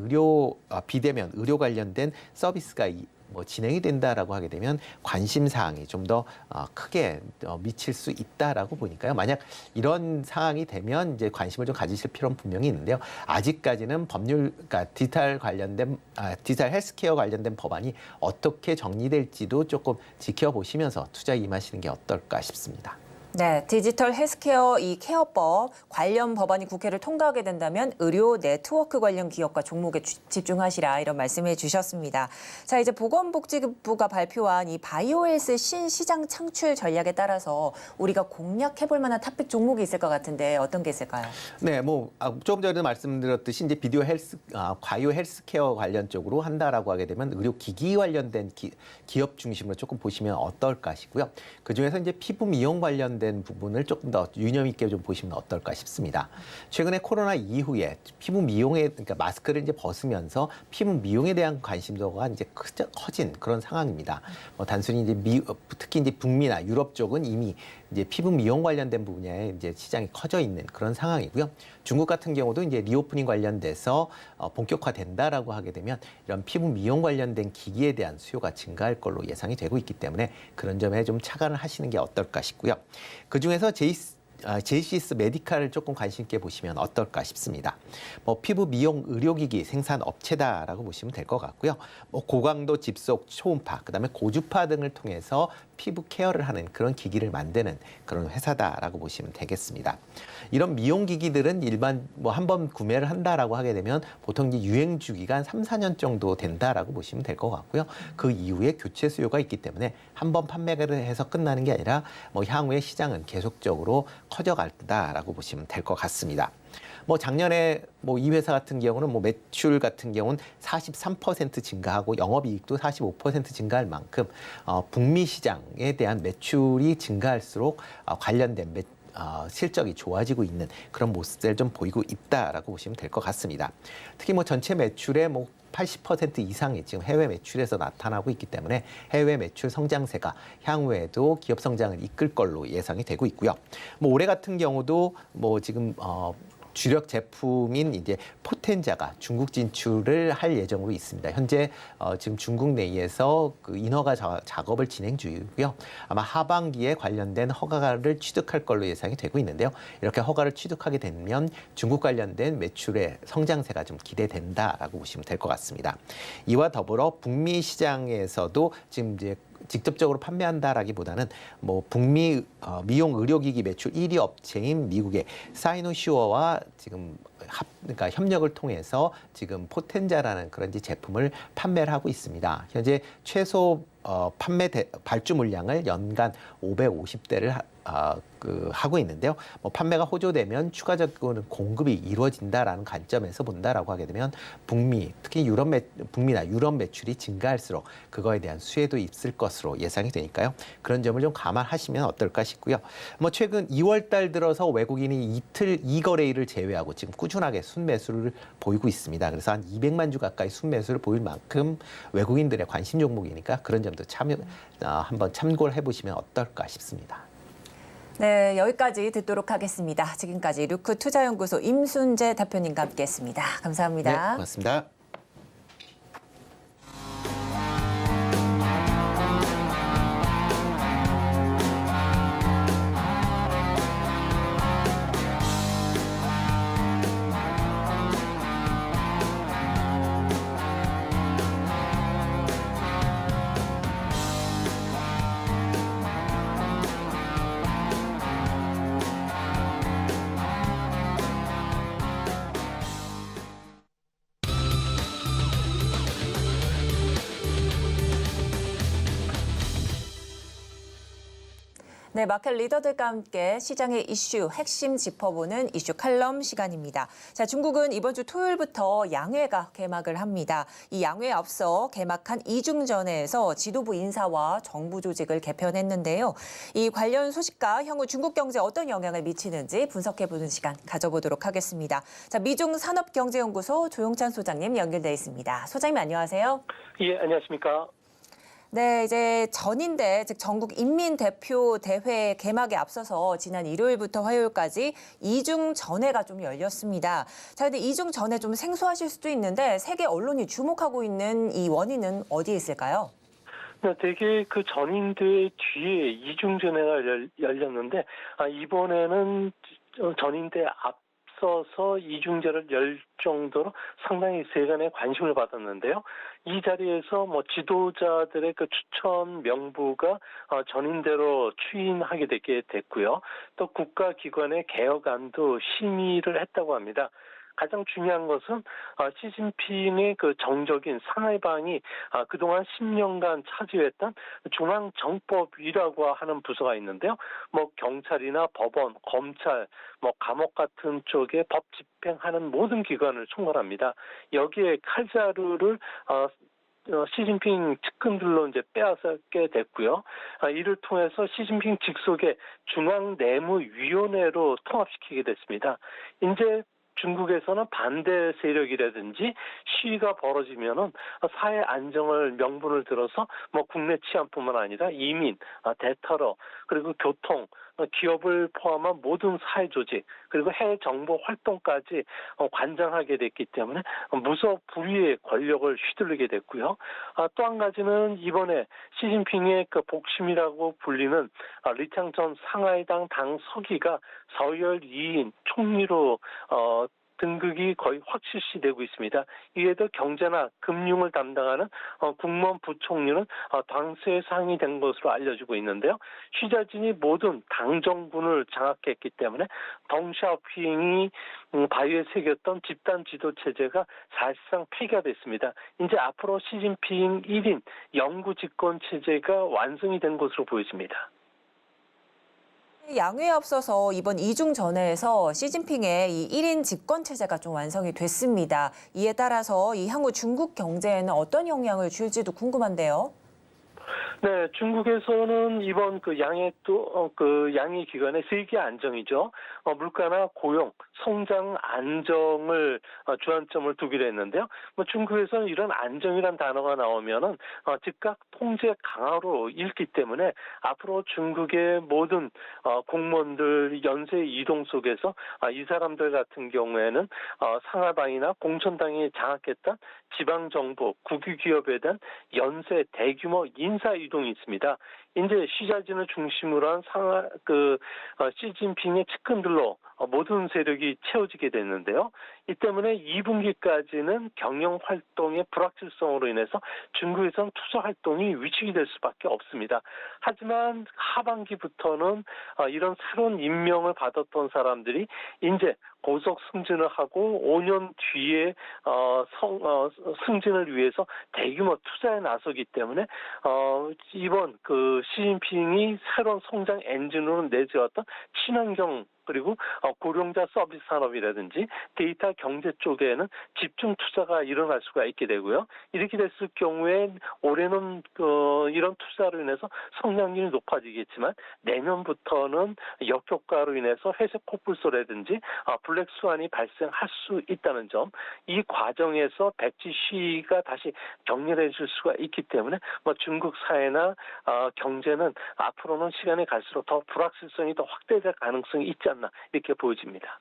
비대면 의료 관련된 서비스가 뭐 진행이 된다라고 하게 되면 관심 사항이 좀 더 크게 미칠 수 있다라고 보니까요. 만약 이런 상황이 되면 이제 관심을 좀 가지실 필요는 분명히 있는데요. 아직까지는 그러니까 디지털 헬스케어 관련된 법안이 어떻게 정리될지도 조금 지켜보시면서 투자에 임하시는 게 어떨까 싶습니다. 네, 디지털 헬스케어 이 케어법 관련 법안이 국회를 통과하게 된다면 의료 네트워크 관련 기업과 종목에 집중하시라 이런 말씀해 주셨습니다. 자, 이제 보건복지부가 발표한 이 바이오헬스 신시장 창출 전략에 따라서 우리가 공략해볼 만한 탑픽 종목이 있을 것 같은데 어떤 게 있을까요? 네, 뭐 조금 전에 말씀드렸듯이 이제 바이오 헬스케어 관련 쪽으로 한다라고 하게 되면 의료 기기 관련된 기업 중심으로 조금 보시면 어떨까 싶고요. 그 중에서 이제 피부 미용 관련된 부분을 조금 더 유념 있게 좀 보시면 어떨까 싶습니다. 최근에 코로나 이후에 피부 미용에 그러니까 마스크를 이제 벗으면서 피부 미용에 대한 관심도가 이제 커진 그런 상황입니다. 단순히 이제 특히 이제 북미나 유럽 쪽은 이미 이제 피부 미용 관련된 분야에 이제 시장이 커져 있는 그런 상황이고요. 중국 같은 경우도 이제 리오프닝 관련돼서 본격화된다라고 하게 되면 이런 피부 미용 관련된 기기에 대한 수요가 증가할 걸로 예상이 되고 있기 때문에 그런 점에 좀 착안을 하시는 게 어떨까 싶고요. 그 중에서 제이시스 메디칼을 조금 관심 있게 보시면 어떨까 싶습니다. 뭐 피부 미용 의료기기 생산 업체다라고 보시면 될 것 같고요. 뭐 고강도 집속 초음파, 그다음에 고주파 등을 통해서 피부 케어를 하는 그런 기기를 만드는 그런 회사다라고 보시면 되겠습니다. 이런 미용 기기들은 일반 뭐 한 번 구매를 한다라고 하게 되면 보통 이제 유행 주기가 한 3, 4년 정도 된다라고 보시면 될 것 같고요. 그 이후에 교체 수요가 있기 때문에 한 번 판매를 해서 끝나는 게 아니라 뭐 향후에 시장은 계속적으로 커져간다라고 보시면 될 것 같습니다. 뭐 작년에 뭐 이 회사 같은 경우는 뭐 매출 같은 경우는 43% 증가하고 영업이익도 45% 증가할 만큼 북미 시장에 대한 매출이 증가할수록 관련된 실적이 좋아지고 있는 그런 모습들 좀 보이고 있다라고 보시면 될 것 같습니다. 특히 뭐 전체 매출의 뭐 80% 이상이 지금 해외 매출에서 나타나고 있기 때문에 해외 매출 성장세가 향후에도 기업 성장을 이끌 걸로 예상이 되고 있고요. 뭐 올해 같은 경우도 뭐 지금 주력 제품인 이제 포텐자가 중국 진출을 할 예정으로 있습니다. 현재 지금 중국 내에서 그 인허가 작업을 진행 중이고요. 아마 하반기에 관련된 허가를 취득할 걸로 예상이 되고 있는데요. 이렇게 허가를 취득하게 되면 중국 관련된 매출의 성장세가 좀 기대된다라고 보시면 될 것 같습니다. 이와 더불어 북미 시장에서도 지금 이제 직접적으로 판매한다라기보다는 뭐 북미 미용 의료기기 매출 1위 업체인 미국의 사이노슈어와 지금 그러니까 협력을 통해서 지금 포텐자라는 그런 이제 제품을 판매를 하고 있습니다. 현재 최소 발주 물량을 연간 550대를 하고 있는데요. 뭐 판매가 호조되면 추가적으로 공급이 이루어진다라는 관점에서 본다라고 하게 되면 북미, 특히 북미나 유럽 매출이 증가할수록 그거에 대한 수혜도 있을 것으로 예상이 되니까요. 그런 점을 좀 감안하시면 어떨까 싶고요. 뭐 최근 2월 달 들어서 외국인이 이틀 2거래일을 제외하고 지금 꾸준하게 순매수를 보이고 있습니다. 그래서 한 200만 주 가까이 순매수를 보일 만큼 외국인들의 관심 종목이니까 그런 점도 한번 참고를 해보시면 어떨까 싶습니다. 네, 여기까지 듣도록 하겠습니다. 지금까지 루크 투자연구소 임순재 대표님과 함께했습니다. 감사합니다. 네, 고맙습니다. 네, 마켓 리더들과 함께 시장의 이슈 핵심 짚어보는 이슈 칼럼 시간입니다. 자, 중국은 이번 주 토요일부터 양회가 개막을 합니다. 이 양회에 앞서 개막한 이중전회에서 지도부 인사와 정부 조직을 개편했는데요. 이 관련 소식과 향후 중국 경제에 어떤 영향을 미치는지 분석해보는 시간 가져보도록 하겠습니다. 자, 미중 산업경제연구소 조용찬 소장님 연결돼 있습니다. 소장님 안녕하세요. 예, 안녕하십니까. 네, 이제 전인대, 즉 전국 인민대표 대회 개막에 앞서서 지난 일요일부터 화요일까지 이중 전회가 좀 열렸습니다. 자, 근데 이중 전회 좀 생소하실 수도 있는데 세계 언론이 주목하고 있는 이 원인은 어디에 있을까요? 네, 되게 그 전인대 뒤에 이중 전회가 열렸는데 이번에는 전인대 앞서서 이중전회를 열 정도로 상당히 세간의 관심을 받았는데요. 이 자리에서 뭐 지도자들의 그 추천 명부가 전인대로 추인하게 되게 됐고요. 또 국가기관의 개혁안도 심의를 했다고 합니다. 가장 중요한 것은 시진핑의 그 정적인 상하이방이 그동안 10년간 차지했던 중앙정법위라고 하는 부서가 있는데요. 뭐 경찰이나 법원, 검찰, 뭐 감옥 같은 쪽에 법 집행하는 모든 기관을 총괄합니다. 여기에 칼자루를 시진핑 측근들로 이제 빼앗게 됐고요. 이를 통해서 시진핑 직속의 중앙내무위원회로 통합시키게 됐습니다. 이제 중국에서는 반대 세력이라든지 시위가 벌어지면은 사회 안정을 명분을 들어서 뭐 국내 치안뿐만 아니라 이민, 대테러, 그리고 교통, 기업을 포함한 모든 사회 조직, 그리고 해외 정보 활동까지 관장하게 됐기 때문에 무소불위의 권력을 휘둘르게 됐고요. 또 한 가지는 이번에 시진핑의 그 복심이라고 불리는 리창 전 상하이당 당 서기가 서열 2인 총리로 등극이 거의 확실시되고 있습니다. 이에 더해 경제나 금융을 담당하는 국무원 부총리는 당세 상이된 것으로 알려지고 있는데요. 취재진이 모든 당정군을 장악했기 때문에 덩샤오핑이 바위에 새겼던 집단 지도 체제가 사실상 폐기가 됐습니다. 이제 앞으로 시진핑 1인 영구 집권 체제가 완성이 된 것으로 보여집니다. 양회에 앞서서 이번 이중 전회에서 시진핑의 이 1인 집권 체제가 좀 완성이 됐습니다. 이에 따라서 이 향후 중국 경제에는 어떤 영향을 줄지도 궁금한데요. 네, 중국에서는 이번 양해 양해 기간에 세계 안정이죠. 물가나 고용, 성장 안정을 주안점을 두기로 했는데요. 중국에서는 이런 안정이란 단어가 나오면은 즉각 통제 강화로 읽기 때문에 앞으로 중국의 모든 공무원들 연쇄 이동 속에서 이 사람들 같은 경우에는 상하당이나 공천당이 장악했던 지방 정부, 국유 기업에 대한 연쇄 대규모 인사 이동이 있습니다. 이제 시자진을 중심으로 한 시진핑의 측근들로 모든 세력이 채워지게 됐는데요. 이 때문에 2분기까지는 경영 활동의 불확실성으로 인해서 중국에선 투자 활동이 위축이 될 수밖에 없습니다. 하지만 하반기부터는 이런 새로운 임명을 받았던 사람들이 이제 고속 승진을 하고 5년 뒤에 승진을 위해서 대규모 투자에 나서기 때문에 이번 시진핑이 새로운 성장 엔진으로 내세웠던 친환경 그리고 고령자 서비스 산업이라든지 데이터 경제 쪽에는 집중 투자가 일어날 수가 있게 되고요. 이렇게 됐을 경우에 올해는 이런 투자로 인해서 성장률이 높아지겠지만 내년부터는 역효과로 인해서 회색 코뿔소라든지 블랙스완이 발생할 수 있다는 점, 이 과정에서 백지 시위가 다시 격렬해질 수가 있기 때문에 중국 사회나 경제는 앞으로는 시간이 갈수록 더 불확실성이 더 확대될 가능성이 있지 않나 이렇게 보여집니다.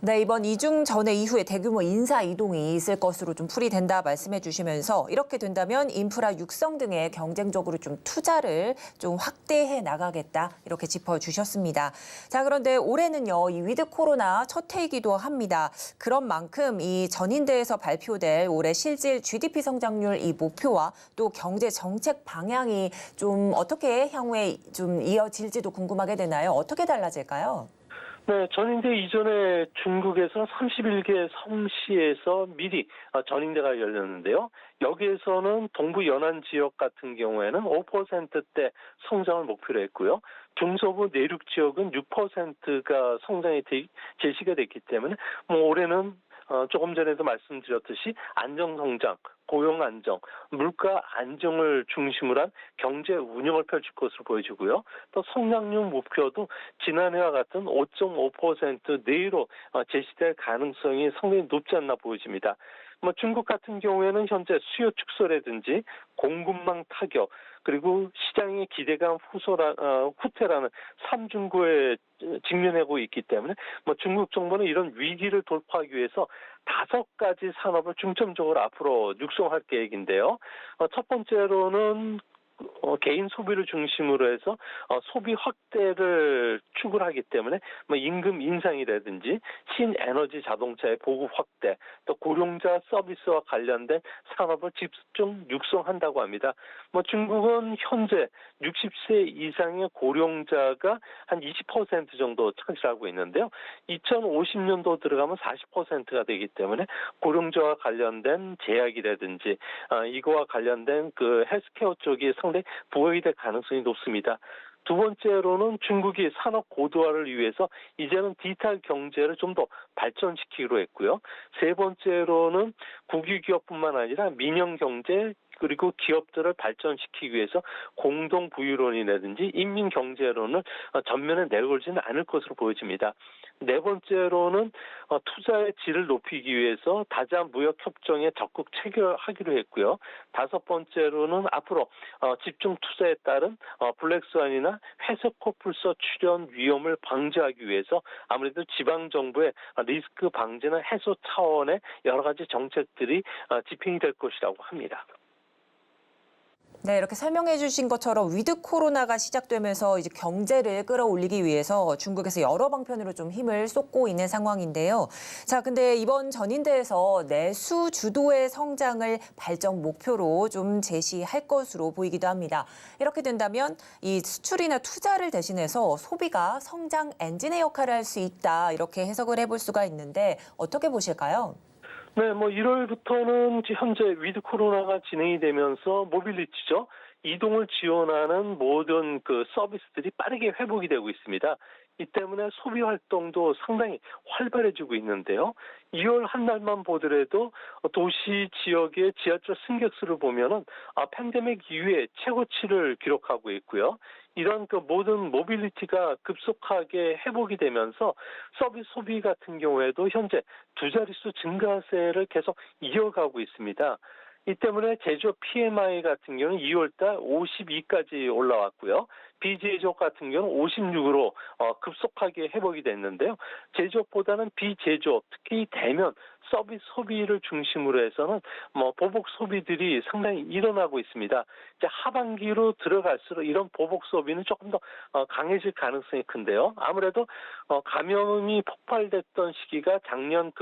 네, 이번 이중 전회 이후에 대규모 인사 이동이 있을 것으로 좀 풀이된다 말씀해 주시면서 이렇게 된다면 인프라 육성 등에 경쟁적으로 좀 투자를 좀 확대해 나가겠다 이렇게 짚어주셨습니다. 자, 그런데 올해는요, 이 위드 코로나 첫 해이기도 합니다. 그런 만큼 이 전인대에서 발표될 올해 실질 GDP 성장률 이 목표와 또 경제 정책 방향이 좀 어떻게 향후에 좀 이어질지도 궁금하게 되나요? 어떻게 달라질까요? 네, 전인대 이전에 중국에서 31개 성시에서 미리 전인대가 열렸는데요. 여기에서는 동부 연안 지역 같은 경우에는 5%대 성장을 목표로 했고요. 중서부 내륙 지역은 6%가 성장이 제시가 됐기 때문에 올해는 조금 전에도 말씀드렸듯이 안정성장, 고용 안정, 물가 안정을 중심으로 한 경제 운영을 펼칠 것으로 보여지고요. 또 성장률 목표도 지난해와 같은 5.5% 내로 제시될 가능성이 상당히 높지 않나 보여집니다. 중국 같은 경우에는 현재 수요 축소라든지 공급망 타격, 그리고 시장의 기대감 후퇴라는 삼중고에 직면하고 있기 때문에 중국 정부는 이런 위기를 돌파하기 위해서 5가지 산업을 중점적으로 앞으로 육성할 계획인데요. 첫 번째로는 개인 소비를 중심으로 해서 소비 확대를 추구하기 때문에 임금 인상이라든지 신에너지 자동차의 보급 확대, 또 고령자 서비스와 관련된 산업을 집중 육성한다고 합니다. 중국은 현재 60세 이상의 고령자가 한 20% 정도 차지하고 있는데요. 2050년도 들어가면 40%가 되기 때문에 고령자와 관련된 제약이라든지 이거와 관련된 헬스케어 쪽이 상당히 부각이 될 가능성이 높습니다. 두 번째로는 중국이 산업 고도화를 위해서 이제는 디지털 경제를 좀 더 발전시키기로 했고요. 세 번째로는 국유 기업뿐만 아니라 민영 경제 그리고 기업들을 발전시키기 위해서 공동부유론이라든지 인민경제론을 전면에 내걸지는 않을 것으로 보여집니다. 네 번째로는 투자의 질을 높이기 위해서 다자 무역협정에 적극 체결하기로 했고요. 다섯 번째로는 앞으로 집중 투자에 따른 블랙스완이나 회색 코뿔소 출현 위험을 방지하기 위해서 아무래도 지방정부의 리스크 방지나 해소 차원의 여러 가지 정책들이 집행이 될 것이라고 합니다. 네, 이렇게 설명해 주신 것처럼 위드 코로나가 시작되면서 이제 경제를 끌어올리기 위해서 중국에서 여러 방편으로 좀 힘을 쏟고 있는 상황인데요. 자, 근데 이번 전인대에서 내수 주도의 성장을 발전 목표로 좀 제시할 것으로 보이기도 합니다. 이렇게 된다면 이 수출이나 투자를 대신해서 소비가 성장 엔진의 역할을 할 수 있다. 이렇게 해석을 해볼 수가 있는데 어떻게 보실까요? 네, 1월부터는 현재 위드 코로나가 진행이 되면서 모빌리티죠. 이동을 지원하는 모든 그 서비스들이 빠르게 회복이 되고 있습니다. 이 때문에 소비 활동도 상당히 활발해지고 있는데요. 2월 한 달만 보더라도 도시 지역의 지하철 승객수를 보면은 팬데믹 이후에 최고치를 기록하고 있고요. 이런 그 모든 모빌리티가 급속하게 회복이 되면서 서비스 소비 같은 경우에도 현재 두 자릿수 증가세를 계속 이어가고 있습니다. 이 때문에 제조업 PMI 같은 경우는 2월달 52까지 올라왔고요. 비제조업 같은 경우는 56으로 급속하게 회복이 됐는데요. 제조업보다는 비제조업, 특히 대면 서비스 소비를 중심으로 해서는 보복 소비들이 상당히 일어나고 있습니다. 이제 하반기로 들어갈수록 이런 보복 소비는 조금 더 강해질 가능성이 큰데요. 아무래도 감염이 폭발됐던 시기가 작년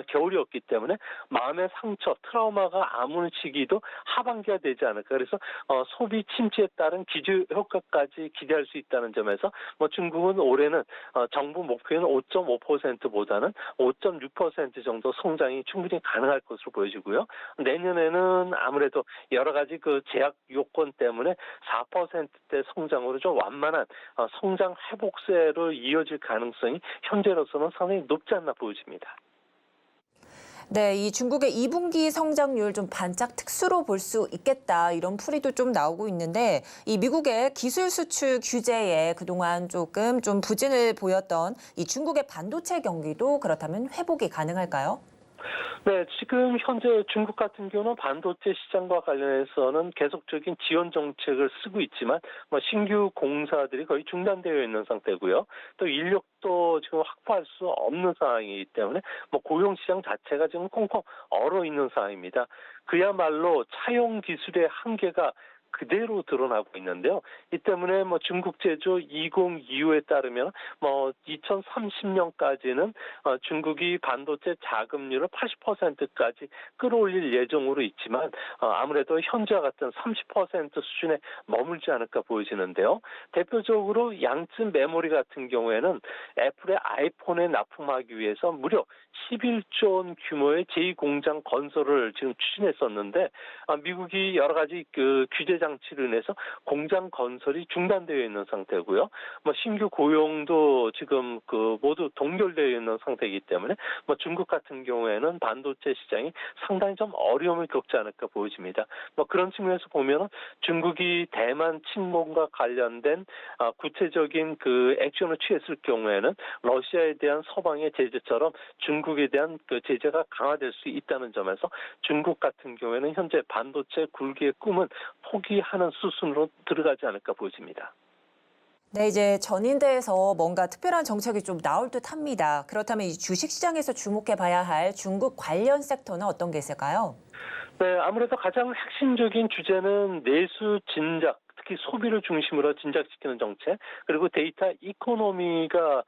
겨울이었기 때문에 마음의 상처, 트라우마가 아무는 시기도 하반기가 되지 않을까. 그래서 소비 침체에 따른 기저 효과까지 기대할 수 있다는 점에서 중국은 올해는 정부 목표는 5.5%보다는 5.6% 정도 성장이 충분히 가능할 것으로 보여지고요. 내년에는 아무래도 여러 가지 그 제약 요건 때문에 4%대 성장으로 좀 완만한 성장 회복세로 이어질 가능성이 현재로서는 상당히 높지 않나 보여집니다. 네, 이 중국의 2분기 성장률 좀 반짝 특수로 볼 수 있겠다 이런 풀이도 좀 나오고 있는데 이 미국의 기술 수출 규제에 그동안 조금 좀 부진을 보였던 이 중국의 반도체 경기도 그렇다면 회복이 가능할까요? 네, 지금 현재 중국 같은 경우는 반도체 시장과 관련해서는 계속적인 지원 정책을 쓰고 있지만 신규 공사들이 거의 중단되어 있는 상태고요. 또 인력도 지금 확보할 수 없는 상황이기 때문에 고용 시장 자체가 지금 콩콩 얼어 있는 상황입니다. 그야말로 차용 기술의 한계가 그대로 드러나고 있는데요. 이 때문에 중국 제조 2025에 따르면 2030년까지는 중국이 반도체 자금률을 80%까지 끌어올릴 예정으로 있지만 아무래도 현재와 같은 30% 수준에 머물지 않을까 보여지는데요. 대표적으로 양쯔 메모리 같은 경우에는 애플의 아이폰에 납품하기 위해서 무려 11조 원 규모의 제2공장 건설을 지금 추진했었는데 미국이 여러 가지 그 규제 장치를 인해서 공장 건설이 중단되어 있는 상태고요. 신규 고용도 지금 모두 동결되어 있는 상태이기 때문에 중국 같은 경우에는 반도체 시장이 상당히 좀 어려움을 겪지 않을까 보여집니다. 그런 측면에서 보면은 중국이 대만 침공과 관련된 구체적인 그 액션을 취했을 경우에는 러시아에 대한 서방의 제재처럼 중국에 대한 그 제재가 강화될 수 있다는 점에서 중국 같은 경우에는 현재 반도체 굴기의 꿈은 포기하는 수순으로 들어가지 않을까 보여집니다. 네, 이제 전인대에서 뭔가 특별한 정책이 좀 나올 듯합니다. 그렇다면 이 주식시장에서 주목해 봐야 할 중국 관련 섹터는 어떤 게 있을까요? 네, 아무래도 가장 핵심적인 주제는 내수 진작, 특히 소비를 중심으로 진작시키는 정책, 그리고 데이터 이코노미가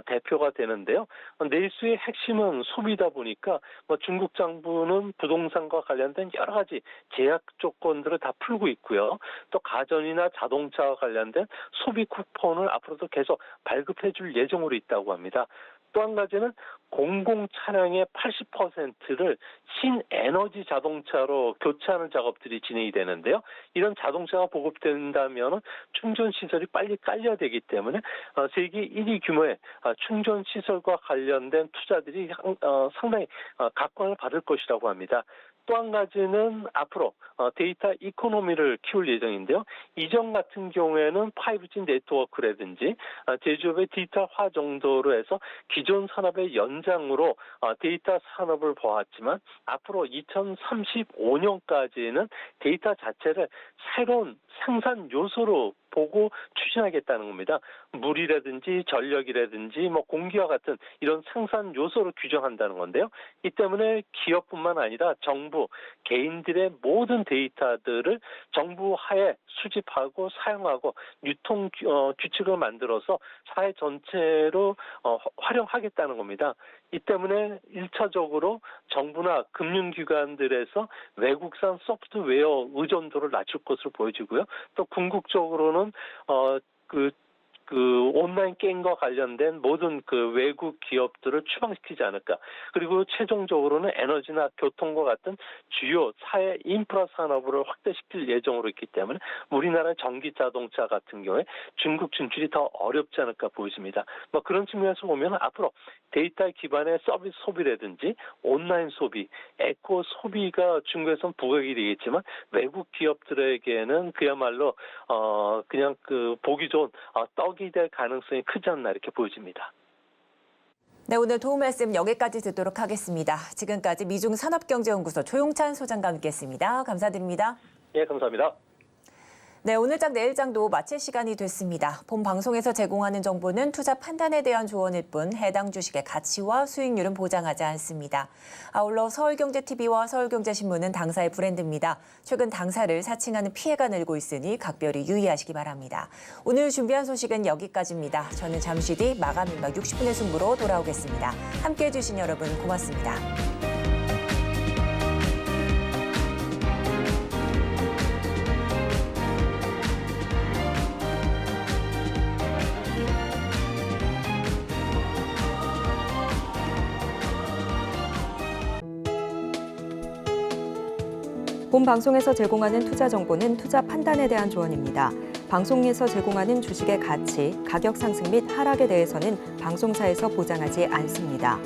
대표가 되는데요. 내수의 핵심은 소비다 보니까 중국 정부는 부동산과 관련된 여러 가지 제약 조건들을 다 풀고 있고요. 또 가전이나 자동차와 관련된 소비 쿠폰을 앞으로도 계속 발급해 줄 예정으로 있다고 합니다. 또 한 가지는 공공 차량의 80%를 신에너지 자동차로 교체하는 작업들이 진행이 되는데요. 이런 자동차가 보급된다면 충전 시설이 빨리 깔려야 되기 때문에 세계 1위 규모의 충전 시설과 관련된 투자들이 상당히 각광을 받을 것이라고 합니다. 또 한 가지는 앞으로 데이터 이코노미를 키울 예정인데요. 이전 같은 경우에는 5G 네트워크라든지 제조업의 디지털화 정도로 해서 기존 산업의 연장으로 데이터 산업을 보았지만 앞으로 2035년까지는 데이터 자체를 새로운 생산 요소로 보고 추진하겠다는 겁니다. 물이라든지 전력이라든지 뭐 공기와 같은 이런 생산 요소로 규정한다는 건데요. 이 때문에 기업뿐만 아니라 정부, 개인들의 모든 데이터들을 정부 하에 수집하고 사용하고 유통 규칙을 만들어서 사회 전체로 활용하겠다는 겁니다. 이 때문에 1차적으로 정부나 금융기관들에서 외국산 소프트웨어 의존도를 낮출 것으로 보여지고요. 또 궁극적으로는 온라인 게임과 관련된 모든 그 외국 기업들을 추방시키지 않을까. 그리고 최종적으로는 에너지나 교통과 같은 주요 사회 인프라 산업을 확대시킬 예정으로 있기 때문에 우리나라 전기 자동차 같은 경우에 중국 진출이 더 어렵지 않을까 보여집니다. 뭐 그런 측면에서 보면 앞으로 데이터 기반의 서비스 소비라든지 온라인 소비, 에코 소비가 중국에서는 부각이 되겠지만 외국 기업들에게는 그야말로 그냥 그 보기 좋은 떡이 될 가능성이 크지 않나 이렇게 보여집니다. 네, 오늘 도움 말씀 여기까지 듣도록 하겠습니다. 지금까지 미중산업경제연구소 조용찬 소장과 함께했습니다. 감사드립니다. 예, 감사합니다. 네, 오늘장 내일장도 마칠 시간이 됐습니다. 본 방송에서 제공하는 정보는 투자 판단에 대한 조언일 뿐 해당 주식의 가치와 수익률은 보장하지 않습니다. 아울러 서울경제TV와 서울경제신문은 당사의 브랜드입니다. 최근 당사를 사칭하는 피해가 늘고 있으니 각별히 유의하시기 바랍니다. 오늘 준비한 소식은 여기까지입니다. 저는 잠시 뒤 마감 임박 60분의 승부로 돌아오겠습니다. 함께해 주신 여러분 고맙습니다. 본 방송에서 제공하는 투자 정보는 투자 판단에 대한 조언입니다. 방송에서 제공하는 주식의 가치, 가격 상승 및 하락에 대해서는 방송사에서 보장하지 않습니다.